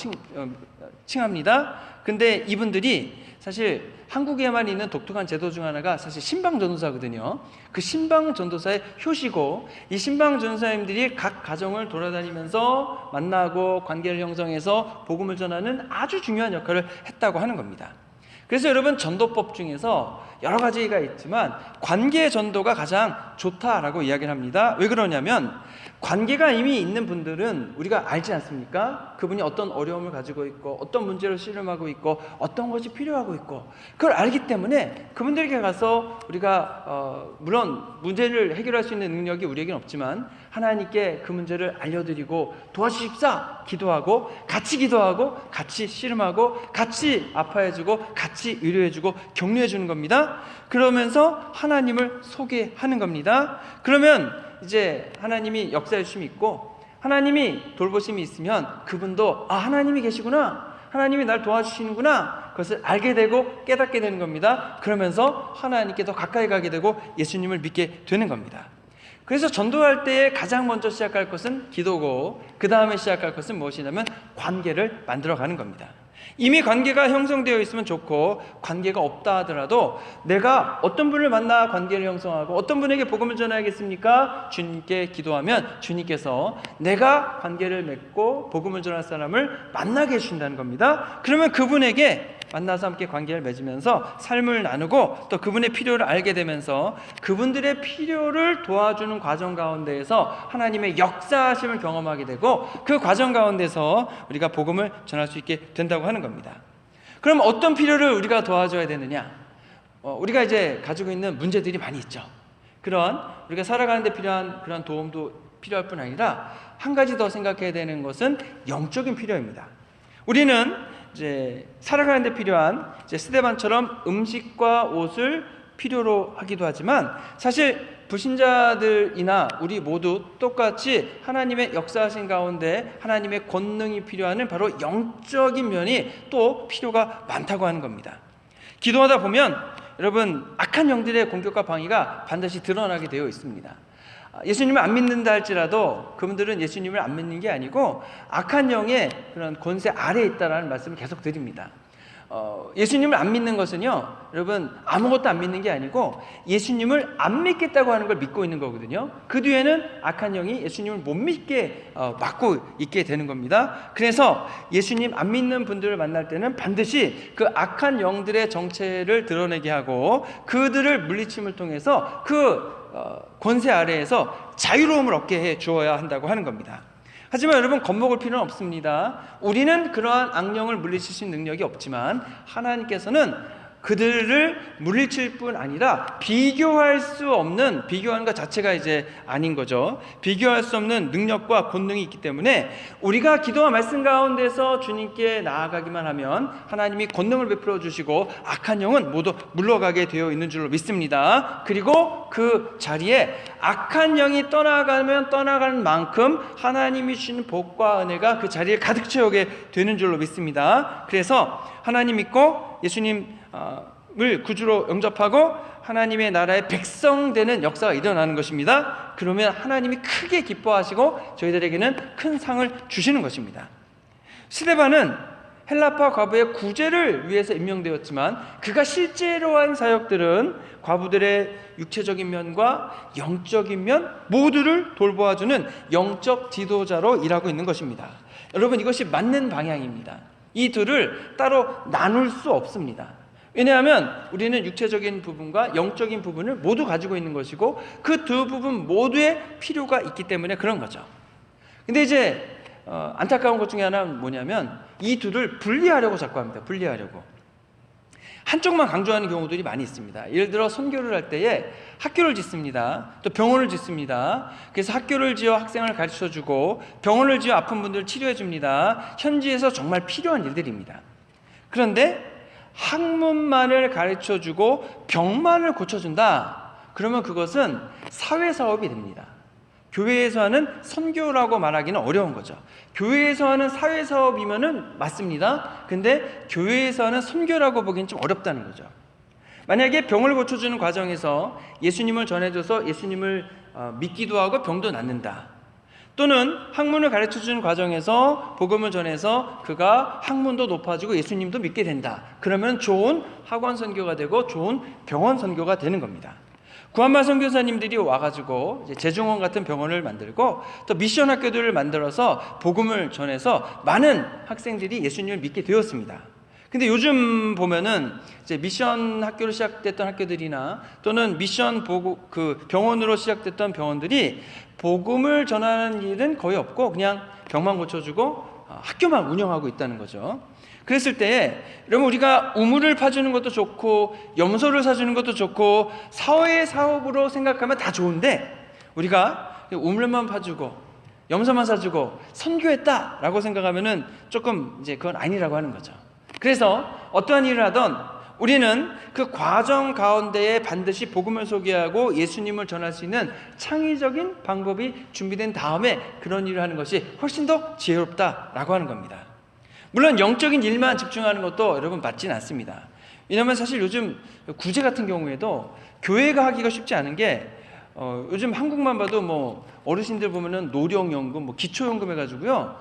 칭합니다. 근데 이분들이 사실 한국에만 있는 독특한 제도 중 하나가 사실 신방전도사거든요. 그 신방전도사의 효시고 이 신방전도사님들이 각 가정을 돌아다니면서 만나고 관계를 형성해서 복음을 전하는 아주 중요한 역할을 했다고 하는 겁니다. 그래서 여러분 전도법 중에서 여러 가지가 있지만 관계 전도가 가장 좋다라고 이야기를 합니다. 왜 그러냐면 관계가 이미 있는 분들은 우리가 알지 않습니까? 그분이 어떤 어려움을 가지고 있고 어떤 문제를 씨름하고 있고 어떤 것이 필요하고 있고 그걸 알기 때문에 그분들에게 가서 우리가 물론 문제를 해결할 수 있는 능력이 우리에게는 없지만 하나님께 그 문제를 알려드리고 도와주십사 기도하고 같이 씨름하고 같이 아파해주고 같이 위로해주고 격려해주는 겁니다. 그러면서 하나님을 소개하는 겁니다. 그러면 이제 하나님이 역사해 주심이 있고 하나님이 돌보심이 있으면 그분도 하나님이 계시구나, 하나님이 날 도와주시는구나 그것을 알게 되고 깨닫게 되는 겁니다. 그러면서 하나님께 더 가까이 가게 되고 예수님을 믿게 되는 겁니다. 그래서 전도할 때에 가장 먼저 시작할 것은 기도고 그 다음에 시작할 것은 무엇이냐면 관계를 만들어가는 겁니다. 이미 관계가 형성되어 있으면 좋고 관계가 없다 하더라도 내가 어떤 분을 만나 관계를 형성하고 어떤 분에게 복음을 전해야겠습니까? 주님께 기도하면 주님께서 내가 관계를 맺고 복음을 전할 사람을 만나게 해주신다는 겁니다. 그러면 그분에게 만나서 함께 관계를 맺으면서 삶을 나누고 또 그분의 필요를 알게 되면서 그분들의 필요를 도와주는 과정 가운데에서 하나님의 역사하심을 경험하게 되고 그 과정 가운데서 우리가 복음을 전할 수 있게 된다고 하는 겁니다. 그럼 어떤 필요를 우리가 도와줘야 되느냐? 우리가 이제 가지고 있는 문제들이 많이 있죠. 그런 우리가 살아가는 데 필요한 그런 도움도 필요할 뿐 아니라 한 가지 더 생각해야 되는 것은 영적인 필요입니다. 우리는 이제 살아가는 데 필요한 이제 스데반처럼 음식과 옷을 필요로 하기도 하지만 사실 불신자들이나 우리 모두 똑같이 하나님의 역사하신 가운데 하나님의 권능이 필요한 바로 영적인 면이 또 필요가 많다고 하는 겁니다. 기도하다 보면 여러분 악한 영들의 공격과 방해가 반드시 드러나게 되어 있습니다. 예수님을 안 믿는다 할지라도 그분들은 예수님을 안 믿는 게 아니고 악한 영의 그런 권세 아래에 있다라는 말씀을 계속 드립니다. 예수님을 안 믿는 것은요, 여러분 아무것도 안 믿는 게 아니고 예수님을 안 믿겠다고 하는 걸 믿고 있는 거거든요. 그 뒤에는 악한 영이 예수님을 못 믿게 막고 있게 되는 겁니다. 그래서 예수님 안 믿는 분들을 만날 때는 반드시 그 악한 영들의 정체를 드러내게 하고 그들을 물리침을 통해서 그 권세 아래에서 자유로움을 얻게 해 주어야 한다고 하는 겁니다. 하지만 여러분 겁먹을 필요는 없습니다. 우리는 그러한 악령을 물리칠 수 있는 능력이 없지만 하나님께서는 그들을 물리칠 뿐 아니라 비교할 수 없는, 비교하는 것 자체가 이제 아닌 거죠. 비교할 수 없는 능력과 권능이 있기 때문에 우리가 기도와 말씀 가운데서 주님께 나아가기만 하면 하나님이 권능을 베풀어 주시고 악한 영은 모두 물러가게 되어 있는 줄로 믿습니다. 그리고 그 자리에 악한 영이 떠나가면 떠나가는 만큼 하나님이 주시는 복과 은혜가 그 자리에 가득 채우게 되는 줄로 믿습니다. 그래서 하나님 믿고 예수님 구주로 영접하고 하나님의 나라의 백성 되는 역사가 일어나는 것입니다. 그러면 하나님이 크게 기뻐하시고 저희들에게는 큰 상을 주시는 것입니다. 스데반은 헬라파 과부의 구제를 위해서 임명되었지만 그가 실제로 한 사역들은 과부들의 육체적인 면과 영적인 면 모두를 돌보아주는 영적 지도자로 일하고 있는 것입니다. 여러분, 이것이 맞는 방향입니다. 이 둘을 따로 나눌 수 없습니다. 왜냐하면 우리는 육체적인 부분과 영적인 부분을 모두 가지고 있는 것이고 그 두 부분 모두의 필요가 있기 때문에 그런 거죠. 근데 이제 안타까운 것 중에 하나는 뭐냐면 이 둘을 분리하려고 자꾸 합니다. 분리하려고. 한쪽만 강조하는 경우들이 많이 있습니다. 예를 들어 선교를 할 때에 학교를 짓습니다. 또 병원을 짓습니다. 그래서 학교를 지어 학생을 가르쳐주고 병원을 지어 아픈 분들을 치료해줍니다. 현지에서 정말 필요한 일들입니다. 그런데 학문만을 가르쳐주고 병만을 고쳐준다. 그러면 그것은 사회사업이 됩니다. 교회에서 하는 선교라고 말하기는 어려운 거죠. 교회에서 하는 사회사업이면은 맞습니다. 근데 교회에서 하는 선교라고 보기엔 좀 어렵다는 거죠. 만약에 병을 고쳐주는 과정에서 예수님을 전해줘서 예수님을 믿기도 하고 병도 낫는다. 또는 학문을 가르쳐주는 과정에서 복음을 전해서 그가 학문도 높아지고 예수님도 믿게 된다. 그러면 좋은 학원 선교가 되고 좋은 병원 선교가 되는 겁니다. 구한말 선교사님들이 와가지고 재중원 같은 병원을 만들고 또 미션 학교들을 만들어서 복음을 전해서 많은 학생들이 예수님을 믿게 되었습니다. 근데 요즘 보면은 이제 미션 학교로 시작됐던 학교들이나 또는 미션 병원으로 시작됐던 병원들이 복음을 전하는 일은 거의 없고 그냥 병만 고쳐주고 학교만 운영하고 있다는 거죠. 그랬을 때에 여러분, 우리가 우물을 파주는 것도 좋고 염소를 사주는 것도 좋고 사회 사업으로 생각하면 다 좋은데 우리가 우물만 파주고 염소만 사주고 선교했다라고 생각하면은 조금 이제 그건 아니라고 하는 거죠. 그래서 어떠한 일을 하던 우리는 그 과정 가운데에 반드시 복음을 소개하고 예수님을 전할 수 있는 창의적인 방법이 준비된 다음에 그런 일을 하는 것이 훨씬 더 지혜롭다라고 하는 겁니다. 물론 영적인 일만 집중하는 것도 여러분 맞지는 않습니다. 왜냐하면 사실 요즘 구제 같은 경우에도 교회가 하기가 쉽지 않은 게 요즘 한국만 봐도 뭐 어르신들 보면은 노령연금, 뭐 기초연금 해가지고요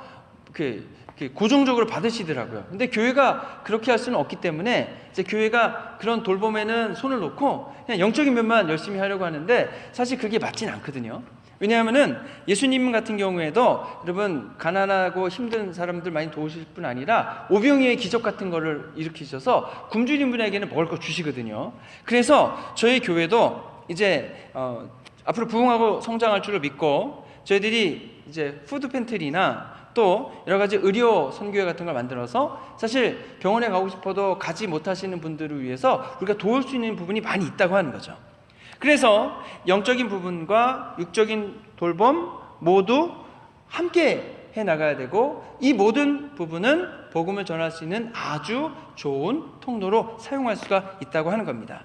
고정적으로 받으시더라고요. 근데 교회가 그렇게 할 수는 없기 때문에 이제 교회가 그런 돌봄에는 손을 놓고 그냥 영적인 면만 열심히 하려고 하는데 사실 그게 맞진 않거든요. 왜냐하면은 예수님 같은 경우에도 여러분 가난하고 힘든 사람들 많이 도우실 뿐 아니라 오병이의 기적 같은 거를 일으키셔서 굶주린 분에게는 먹을 거 주시거든요. 그래서 저희 교회도 이제 앞으로 부흥하고 성장할 줄로 믿고 저희들이 이제 푸드 팬트리나 또 여러 가지 의료 선교회 같은 걸 만들어서 사실 병원에 가고 싶어도 가지 못하시는 분들을 위해서 우리가 도울 수 있는 부분이 많이 있다고 하는 거죠. 그래서 영적인 부분과 육적인 돌봄 모두 함께 해 나가야 되고 이 모든 부분은 복음을 전할 수 있는 아주 좋은 통로로 사용할 수가 있다고 하는 겁니다.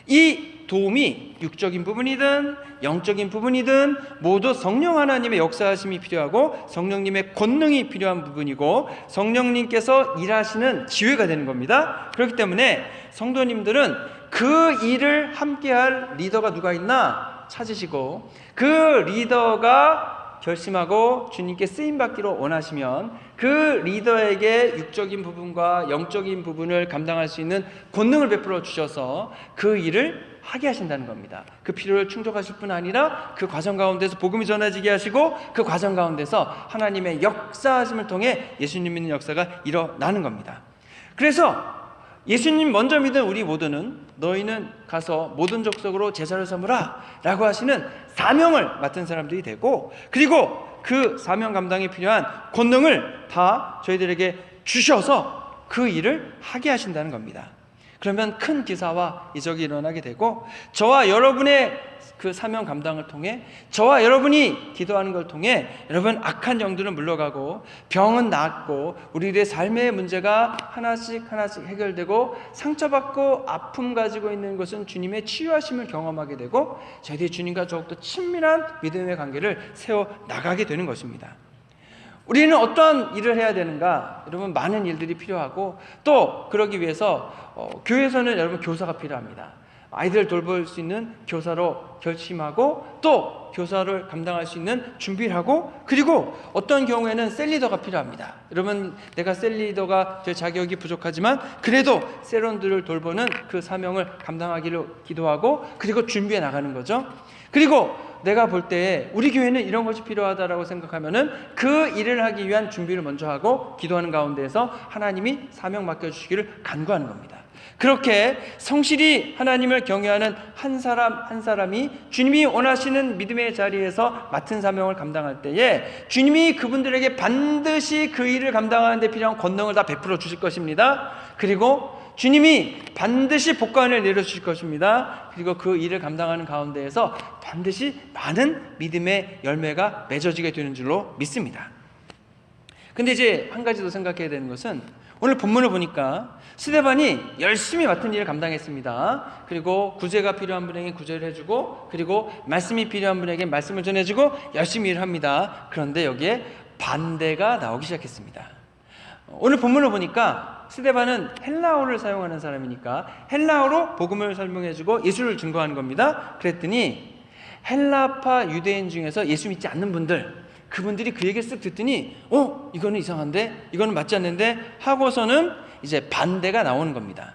이 도움이 육적인 부분이든 영적인 부분이든 모두 성령 하나님의 역사하심이 필요하고 성령님의 권능이 필요한 부분이고 성령님께서 일하시는 기회가 되는 겁니다. 그렇기 때문에 성도님들은 그 일을 함께할 리더가 누가 있나 찾으시고 그 리더가 결심하고 주님께 쓰임받기로 원하시면 그 리더에게 육적인 부분과 영적인 부분을 감당할 수 있는 권능을 베풀어 주셔서 그 일을 하게 하신다는 겁니다. 그 필요를 충족하실 뿐 아니라 그 과정 가운데서 복음이 전해지게 하시고 그 과정 가운데서 하나님의 역사하심을 통해 예수님 믿는 역사가 일어나는 겁니다. 그래서 예수님 먼저 믿은 우리 모두는 너희는 가서 모든 족속으로 제자를 삼으라 라고 하시는 사명을 맡은 사람들이 되고 그리고 그 사명 감당에 필요한 권능을 다 저희들에게 주셔서 그 일을 하게 하신다는 겁니다. 그러면 큰 기사와 이적이 일어나게 되고 저와 여러분의 그 사명 감당을 통해 저와 여러분이 기도하는 걸 통해 여러분 악한 영들은 물러가고 병은 낫고 우리들의 삶의 문제가 하나씩 해결되고 상처받고 아픔 가지고 있는 것은 주님의 치유하심을 경험하게 되고 저희들이 주님과 더욱더 친밀한 믿음의 관계를 세워 나가게 되는 것입니다. 우리는 어떤 일을 해야 되는가? 여러분, 많은 일들이 필요하고, 또 그러기 위해서 교회에서는 여러분 교사가 필요합니다. 아이들을 돌볼 수 있는 교사로 결심하고, 또 교사를 감당할 수 있는 준비를 하고, 그리고 어떤 경우에는 셀리더가 필요합니다. 여러분, 내가 셀리더가 될 자격이 부족하지만 그래도 세론들을 돌보는 그 사명을 감당하기를 기도하고, 그리고 준비해 나가는 거죠. 그리고 내가 볼 때 우리 교회는 이런 것이 필요하다라고 생각하면은 그 일을 하기 위한 준비를 먼저 하고 기도하는 가운데에서 하나님이 사명 맡겨주시기를 간구하는 겁니다. 그렇게 성실히 하나님을 경외하는 한 사람 한 사람이 주님이 원하시는 믿음의 자리에서 맡은 사명을 감당할 때에 주님이 그분들에게 반드시 그 일을 감당하는 데 필요한 권능을 다 베풀어 주실 것입니다. 그리고 주님이 반드시 복관을 내려주실 것입니다. 그리고 그 일을 감당하는 가운데에서 반드시 많은 믿음의 열매가 맺어지게 되는 줄로 믿습니다. 근데 이제 한 가지 더 생각해야 되는 것은, 오늘 본문을 보니까 스데반이 열심히 맡은 일을 감당했습니다. 그리고 구제가 필요한 분에게 구제를 해주고, 그리고 말씀이 필요한 분에게 말씀을 전해주고 열심히 일을 합니다. 그런데 여기에 반대가 나오기 시작했습니다. 오늘 본문을 보니까 스데반은 헬라어를 사용하는 사람이니까 헬라어로 복음을 설명해주고 예수를 증거하는 겁니다. 그랬더니 헬라파 유대인 중에서 예수 믿지 않는 분들, 그분들이 그 얘기를 쓱 듣더니 이거는 이상한데, 이거는 맞지 않는데 하고서는 이제 반대가 나오는 겁니다.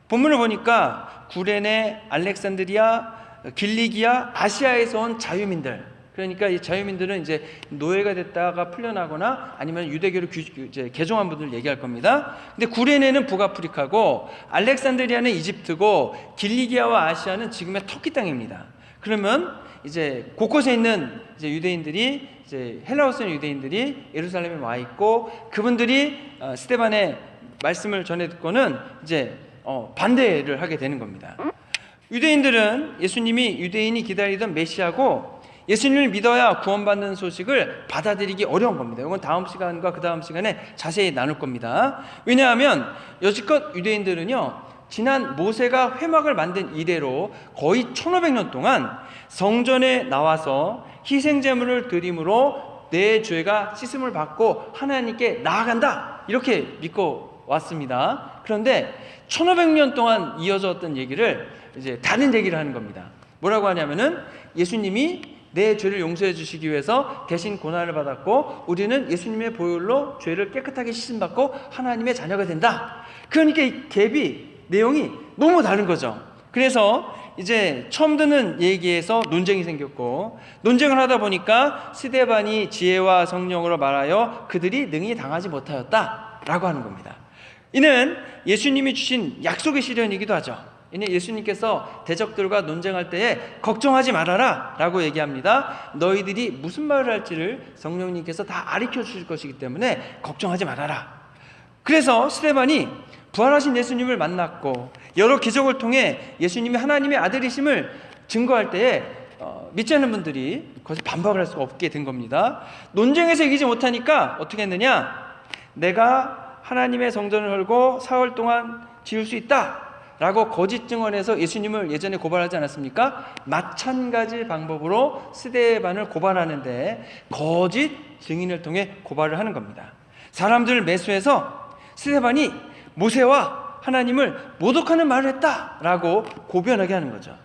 본문을 보니까 구레네, 알렉산드리아, 길리기아, 아시아에서 온 자유민들, 그러니까 이 자유민들은 이제 노예가 됐다가 풀려나거나 아니면 유대교를 이제 개종한 분들 얘기할 겁니다. 근데 구레네는 북아프리카고, 알렉산드리아는 이집트고, 길리기아와 아시아는 지금의 터키 땅입니다. 그러면 이제 곳곳에 있는 이제 유대인들이, 이제 헬라어 쓰는 유대인들이 예루살렘에 와 있고, 그분들이 스데반의 말씀을 전해 듣고는 이제 반대를 하게 되는 겁니다. 유대인들은 예수님이 유대인이 기다리던 메시아고, 예수님을 믿어야 구원받는 소식을 받아들이기 어려운 겁니다. 이건 다음 시간과 그 다음 시간에 자세히 나눌 겁니다. 왜냐하면 여지껏 유대인들은요, 지난 모세가 회막을 만든 이래로 거의 1500년 동안 성전에 나와서 희생제물을 드림으로 내 죄가 씻음을 받고 하나님께 나아간다, 이렇게 믿고 왔습니다. 그런데 1500년 동안 이어졌던 얘기를 이제 다른 얘기를 하는 겁니다. 뭐라고 하냐면은, 예수님이 내 죄를 용서해 주시기 위해서 대신 고난을 받았고, 우리는 예수님의 보혈로 죄를 깨끗하게 씻음받고 하나님의 자녀가 된다. 그러니까 이 갭이, 내용이 너무 다른 거죠. 그래서 이제 처음 듣는 얘기에서 논쟁이 생겼고, 논쟁을 하다 보니까 스데반이 지혜와 성령으로 말하여 그들이 능히 당하지 못하였다라고 하는 겁니다. 이는 예수님이 주신 약속의 실현이기도 하죠. 이는 예수님께서 대적들과 논쟁할 때에 걱정하지 말아라 라고 얘기합니다. 너희들이 무슨 말을 할지를 성령님께서 다 가르쳐 주실 것이기 때문에 걱정하지 말아라. 그래서 스데반이 부활하신 예수님을 만났고, 여러 기적을 통해 예수님이 하나님의 아들이심을 증거할 때에 믿지 않는 분들이 거기서 반박을 할 수가 없게 된 겁니다. 논쟁에서 이기지 못하니까 어떻게 했느냐, 내가 하나님의 성전을 헐고 사흘 동안 지을 수 있다 라고 거짓 증언해서 예수님을 예전에 고발하지 않았습니까? 마찬가지 방법으로 스데반을 고발하는데 거짓 증인을 통해 고발을 하는 겁니다. 사람들을 매수해서 스데반이 모세와 하나님을 모독하는 말을 했다라고 고변하게 하는 거죠.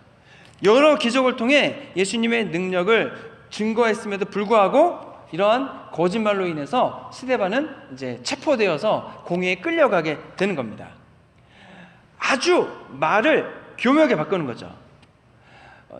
여러 기적을 통해 예수님의 능력을 증거했음에도 불구하고 이러한 거짓말로 인해서 스데반은 이제 체포되어서 공회에 끌려가게 되는 겁니다. 아주 말을 교묘하게 바꾸는 거죠.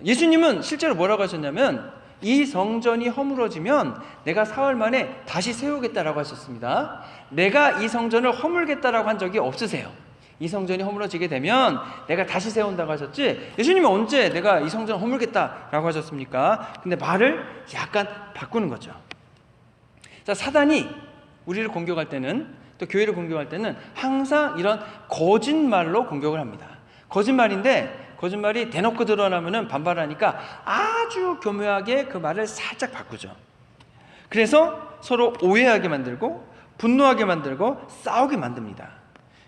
예수님은 실제로 뭐라고 하셨냐면, 이 성전이 허물어지면 내가 사흘 만에 다시 세우겠다라고 하셨습니다. 내가 이 성전을 허물겠다라고 한 적이 없으세요. 이 성전이 허물어지게 되면 내가 다시 세운다고 하셨지, 예수님이 언제 내가 이 성전을 허물겠다라고 하셨습니까? 근데 말을 약간 바꾸는 거죠. 자, 사단이 우리를 공격할 때는, 또 교회를 공격할 때는 항상 이런 거짓말로 공격을 합니다. 거짓말인데 거짓말이 대놓고 드러나면 반발하니까 아주 교묘하게 그 말을 살짝 바꾸죠. 그래서 서로 오해하게 만들고 분노하게 만들고 싸우게 만듭니다.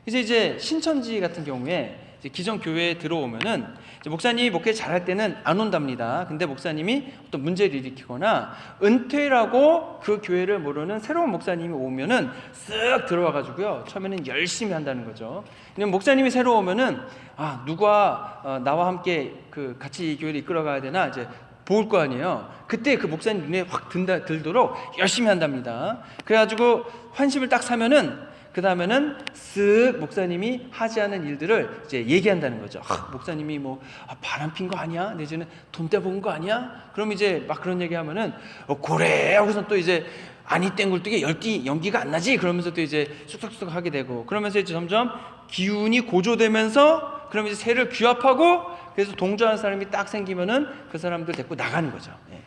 이제 신천지 같은 경우에 이제 기존 교회에 들어오면은 이제 목사님이 목회 잘할 때는 안 온답니다. 근데 목사님이 어떤 문제를 일으키거나 은퇴라고 그 교회를 모르는 새로운 목사님이 오면은 쓱 들어와 가지고요, 처음에는 열심히 한다는 거죠. 왜냐면 목사님이 새로 오면은 누가 나와 함께 그 같이 이 교회를 이끌어 가야 되나 이제 볼 거 아니에요. 그때 그 목사님 눈에 확 들도록 열심히 한답니다. 그래가지고 환심을 딱 사면은 그 다음에는 쓱 목사님이 하지 않은 일들을 이제 얘기한다는 거죠. 목사님이 뭐 바람 핀 거 아니야? 내지는 돈 떼본 거 아니야? 그럼 이제 막 그런 얘기하면은 고래 하고서 또 이제 아니 땡굴뚝에 연기가 안 나지? 그러면서 또 이제 쑥쑥쑥 하게 되고, 그러면서 이제 점점 기운이 고조되면서 그럼 이제 새를 규합하고, 그래서 동조하는 사람이 딱 생기면은 그 사람들 데리고 나가는 거죠. 예.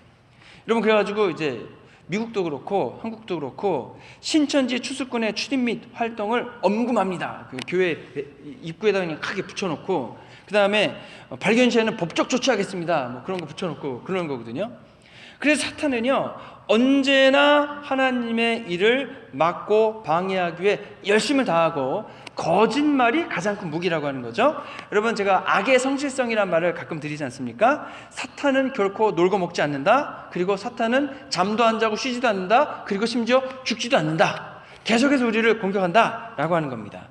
여러분, 그래가지고 이제 미국도 그렇고 한국도 그렇고 신천지 추수꾼의 출입 및 활동을 엄금합니다. 그 교회 입구에다 그냥 크게 붙여놓고, 그 다음에 발견 시에는 법적 조치하겠습니다, 뭐 그런 거 붙여놓고 그러는 거거든요. 그래서 사탄은요, 언제나 하나님의 일을 막고 방해하기 위해 열심을 다하고, 거짓말이 가장 큰 무기라고 하는 거죠. 여러분, 제가 악의 성실성이란 말을 가끔 드리지 않습니까? 사탄은 결코 놀고 먹지 않는다. 그리고 사탄은 잠도 안 자고 쉬지도 않는다. 그리고 심지어 죽지도 않는다. 계속해서 우리를 공격한다 라고 하는 겁니다.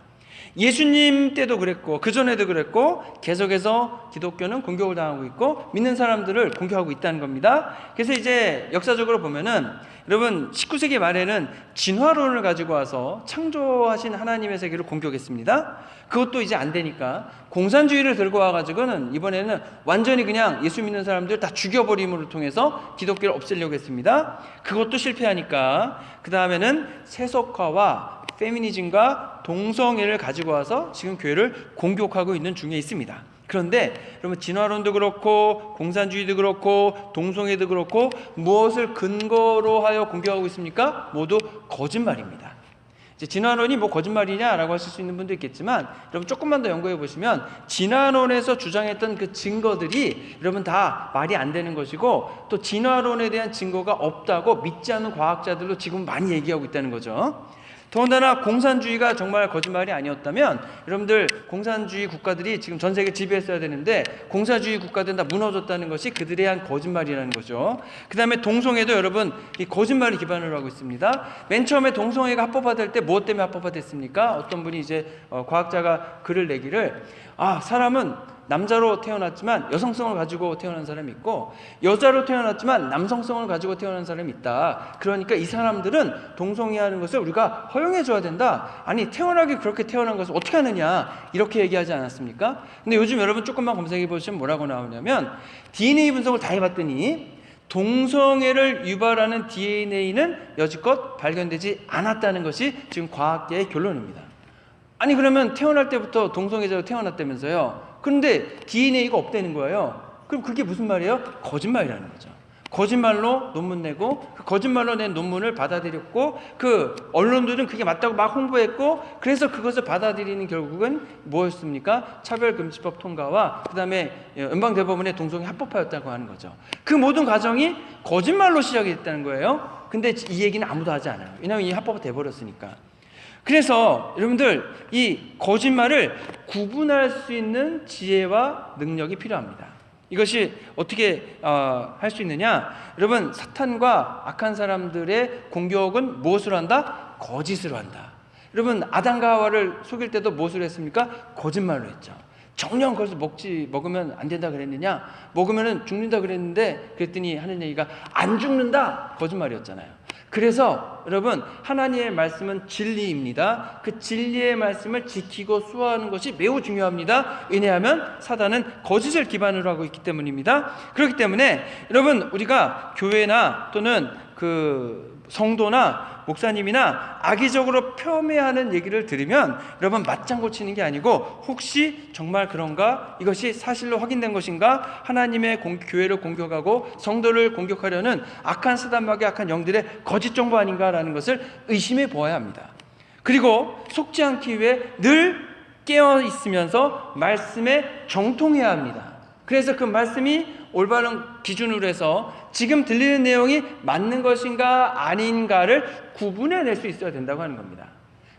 예수님 때도 그랬고 그전에도 그랬고 계속해서 기독교는 공격을 당하고 있고 믿는 사람들을 공격하고 있다는 겁니다. 그래서 이제 역사적으로 보면은 여러분 19세기 말에는 진화론을 가지고 와서 창조하신 하나님의 세계를 공격했습니다. 그것도 이제 안 되니까 공산주의를 들고 와가지고는 이번에는 완전히 그냥 예수 믿는 사람들 다 죽여버림으로 통해서 기독교를 없애려고 했습니다. 그것도 실패하니까 그 다음에는 세속화와 페미니즘과 동성애를 가지고 와서 지금 교회를 공격하고 있는 중에 있습니다. 그런데 여러분, 진화론도 그렇고 공산주의도 그렇고 동성애도 그렇고 무엇을 근거로 하여 공격하고 있습니까? 모두 거짓말입니다. 이제 진화론이 뭐 거짓말이냐라고 하실 수 있는 분도 있겠지만, 여러분 조금만 더 연구해 보시면 진화론에서 주장했던 그 증거들이 여러분 다 말이 안 되는 것이고, 또 진화론에 대한 증거가 없다고 믿지 않는 과학자들도 지금 많이 얘기하고 있다는 거죠. 더군다나 공산주의가 정말 거짓말이 아니었다면 여러분들 공산주의 국가들이 지금 전 세계 지배했어야 되는데 공산주의 국가들은 다 무너졌다는 것이 그들에 대한 거짓말이라는 거죠. 그 다음에 동성애도 여러분 이 거짓말을 기반으로 하고 있습니다. 맨 처음에 동성애가 합법화될 때 무엇 때문에 합법화됐습니까? 어떤 분이 이제 과학자가 글을 내기를, 사람은 남자로 태어났지만 여성성을 가지고 태어난 사람이 있고, 여자로 태어났지만 남성성을 가지고 태어난 사람이 있다. 그러니까 이 사람들은 동성애하는 것을 우리가 허용해 줘야 된다. 아니, 태어나기 그렇게 태어난 것을 어떻게 하느냐, 이렇게 얘기하지 않았습니까? 근데 요즘 여러분 조금만 검색해 보시면 뭐라고 나오냐면, DNA 분석을 다 해봤더니 동성애를 유발하는 DNA는 여지껏 발견되지 않았다는 것이 지금 과학계의 결론입니다. 아니, 그러면 태어날 때부터 동성애자로 태어났다면서요. 그런데 DNA가 없다는 거예요. 그럼 그게 무슨 말이에요? 거짓말이라는 거죠. 거짓말로 논문 내고 그 거짓말로 낸 논문을 받아들였고, 그 언론들은 그게 맞다고 막 홍보했고, 그래서 그것을 받아들이는 결국은 무엇이었습니까? 차별금지법 통과와 그 다음에 연방대법원의 동성애 합법화였다고 하는 거죠. 그 모든 과정이 거짓말로 시작이 됐다는 거예요. 근데 이 얘기는 아무도 하지 않아요. 왜냐하면 이 합법화 돼버렸으니까. 그래서 여러분들 이 거짓말을 구분할 수 있는 지혜와 능력이 필요합니다. 이것이 어떻게 할 수 있느냐? 여러분, 사탄과 악한 사람들의 공격은 무엇으로 한다? 거짓으로 한다. 여러분, 아담과 하와를 속일 때도 무엇으로 했습니까? 거짓말로 했죠. 정녕 그것을 먹으면 안 된다 그랬느냐? 먹으면 죽는다 그랬는데, 그랬더니 하는 얘기가 안 죽는다, 거짓말이었잖아요. 그래서 여러분, 하나님의 말씀은 진리입니다. 그 진리의 말씀을 지키고 수호하는 것이 매우 중요합니다. 왜냐하면 사단은 거짓을 기반으로 하고 있기 때문입니다. 그렇기 때문에 여러분, 우리가 교회나 또는 그 성도나 목사님이나 악의적으로 폄훼하는 얘기를 들으면 여러분 맞장구 치는 게 아니고, 혹시 정말 그런가? 이것이 사실로 확인된 것인가? 하나님의 교회를 공격하고 성도를 공격하려는 악한 사단마귀 악한 영들의 거짓 정보 아닌가라는 것을 의심해 보아야 합니다. 그리고 속지 않기 위해 늘 깨어 있으면서 말씀에 정통해야 합니다. 그래서 그 말씀이 올바른 기준으로 해서 지금 들리는 내용이 맞는 것인가 아닌가를 구분해낼 수 있어야 된다고 하는 겁니다.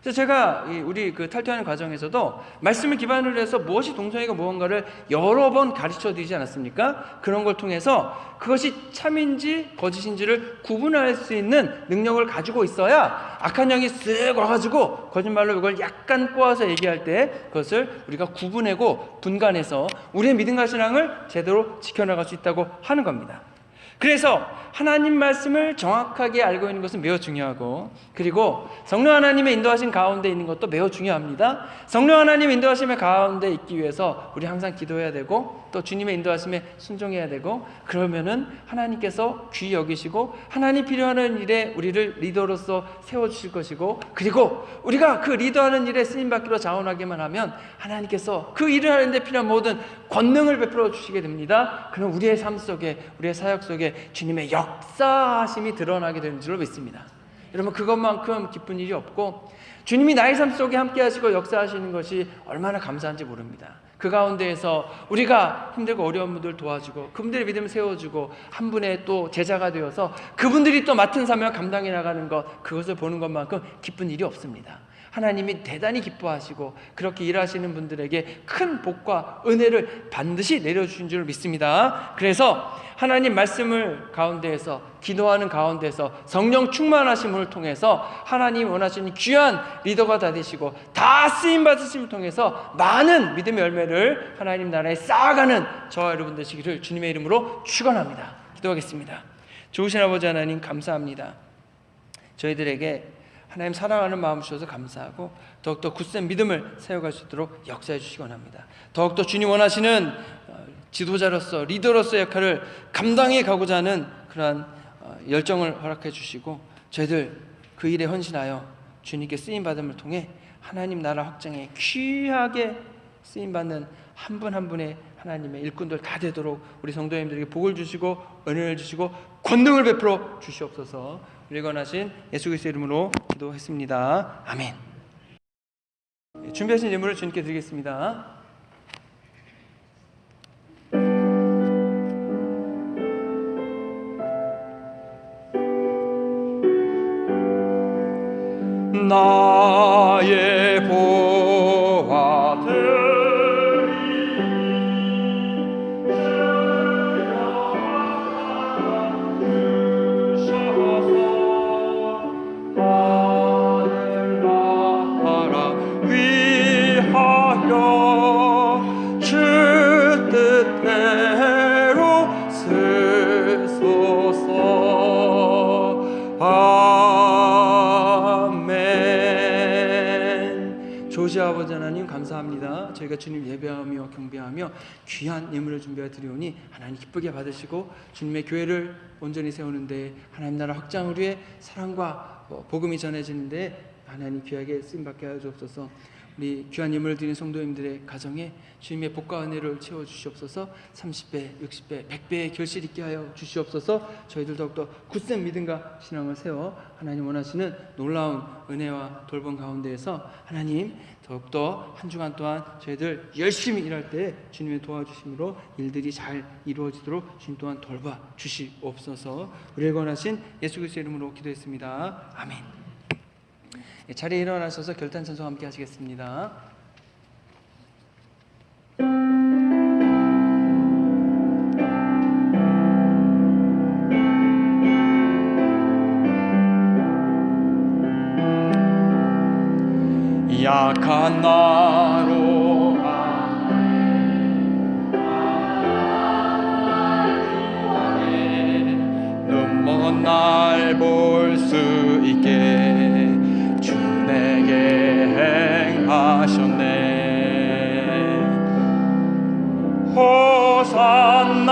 그래서 제가 우리 그 탈퇴하는 과정에서도 말씀을 기반으로 해서 무엇이 동성애가 무언가를 여러 번 가르쳐 드리지 않았습니까? 그런 걸 통해서 그것이 참인지 거짓인지를 구분할 수 있는 능력을 가지고 있어야 악한 영이 쓱 와가지고 거짓말로 이걸 약간 꼬아서 얘기할 때 그것을 우리가 구분하고 분간해서 우리의 믿음과 신앙을 제대로 지켜나갈 수 있다고 하는 겁니다. 그래서 하나님 말씀을 정확하게 알고 있는 것은 매우 중요하고, 그리고 성령 하나님의 인도하신 가운데 있는 것도 매우 중요합니다. 성령 하나님의 인도하심의 가운데 있기 위해서 우리 항상 기도해야 되고, 또 주님의 인도하심에 순종해야 되고, 그러면은 하나님께서 귀히 여기시고 하나님 필요하는 일에 우리를 리더로서 세워주실 것이고, 그리고 우리가 그 리더하는 일에 쓰임받기로 자원하기만 하면 하나님께서 그 일을 하는데 필요한 모든 권능을 베풀어 주시게 됩니다. 그럼 우리의 삶 속에, 우리의 사역 속에 주님의 역사하심이 드러나게 되는 줄로 믿습니다. 여러분, 그것만큼 기쁜 일이 없고, 주님이 나의 삶 속에 함께 하시고 역사하시는 것이 얼마나 감사한지 모릅니다. 그 가운데에서 우리가 힘들고 어려운 분들 도와주고 그분들의 믿음을 세워주고 한 분의 또 제자가 되어서 그분들이 또 맡은 사명을 감당해 나가는 것, 그것을 보는 것만큼 기쁜 일이 없습니다. 하나님이 대단히 기뻐하시고 그렇게 일하시는 분들에게 큰 복과 은혜를 반드시 내려주신 줄 믿습니다. 그래서 하나님 말씀을 가운데에서, 기도하는 가운데서 성령 충만하심을 통해서 하나님 원하시는 귀한 리더가 다 되시고 다 쓰임받으심을 통해서 많은 믿음의 열매를 하나님 나라에 쌓아가는 저와 여러분 되시기를 주님의 이름으로 축원합니다. 기도하겠습니다. 좋으신 아버지 하나님, 감사합니다. 저희들에게 하나님 사랑하는 마음 주셔서 감사하고 더욱더 굳센 믿음을 세워갈 수 있도록 역사해 주시기 원합니다. 더욱더 주님 원하시는 지도자로서, 리더로서의 역할을 감당해 가고자 하는 그러한 열정을 허락해 주시고 저희들 그 일에 헌신하여 주님께 쓰임받음을 통해 하나님 나라 확장에 귀하게 쓰임받는 한 분 한 분의 하나님의 일꾼들 다 되도록 우리 성도님들에게 복을 주시고 은혜를 주시고 권능을 베풀어 주시옵소서. 우리 권하신 예수 그리스도의 이름으로 기도했습니다. 아멘. 준비하신 예물을 주님께 드리겠습니다. 나의 보화들이 주셔서 하늘나라 위하여 주 뜻대로 쓰소서. 조지 아버지 하나님, 감사합니다. 저희가 주님 예배하며 경배하며 귀한 예물을 준비하여 드리오니 하나님 기쁘게 받으시고 주님의 교회를 온전히 세우는데, 하나님 나라 확장을 위해 사랑과 복음이 전해지는데 하나님 귀하게 쓰임받게 하여 주옵소서. 우리 귀한 예물을 드리는 성도님들의 가정에 주님의 복과 은혜를 채워주시옵소서. 30배, 60배, 100배의 결실 있게 하여 주시옵소서. 저희들 더욱더 굳센 믿음과 신앙을 세워 하나님 원하시는 놀라운 은혜와 돌봄 가운데에서 하나님 더욱더 한 주간 동안 저희들 열심히 일할 때 주님의 도와주심으로 일들이 잘 이루어지도록 주님 또한 돌봐 주시옵소서. 우리를 권하신 예수 그리스도의 이름으로 기도했습니다. 아멘. 자리에 일어나셔서 결단 찬송 함께 하시겠습니다. 약한 나로 눈먼 날 볼 수 있게 주 내게 행하셨네. 호산나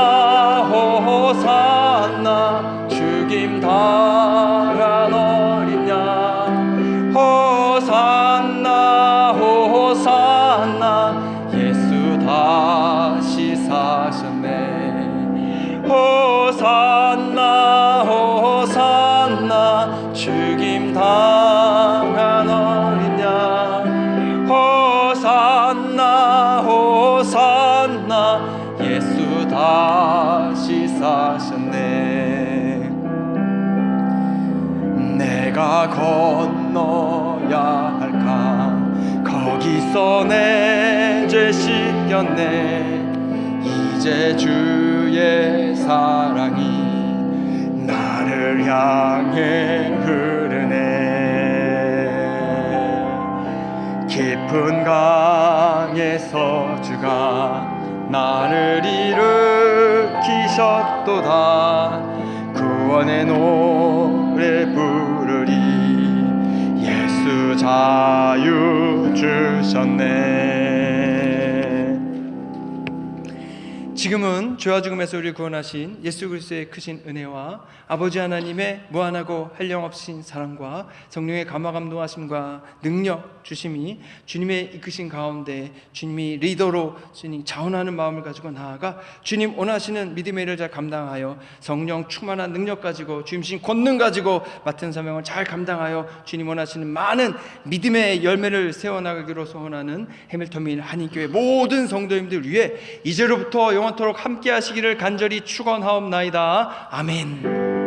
호산나 죽임 당한 어린 양. 호산나 호산나 예수 다시 사셨네. 호산나 호산나 죽임 당한 어린 양. 호산나 호산나 예수 다시 사셨네. 내가 건너야 할 거기서 내 죄 씻겼네. 이제 주의 사랑이 나를 향해 흐르네. 깊은 강에서 주가 나를 일으키셨도다. 구원의 노래 부르리. 예수 자유 주셨네. 지금은 죄와 죽음에서 우리를 구원하신 예수 그리스도의 크신 은혜와 아버지 하나님의 무한하고 한량없으신 사랑과 성령의 감화감동하심과 능력 주심이 주님의 이끄신 가운데 주님이 리더로 주님 자원하는 마음을 가지고 나아가 주님 원하시는 믿음의 일을 잘 감당하여 성령 충만한 능력 가지고 주님 신 권능 가지고 맡은 사명을 잘 감당하여 주님 원하시는 많은 믿음의 열매를 세워나가기로 소원하는 해밀턴밀 한인교회 모든 성도님들 위해 이제로부터 영원토록 함께 하시기를 간절히 축원하옵나이다. 아멘.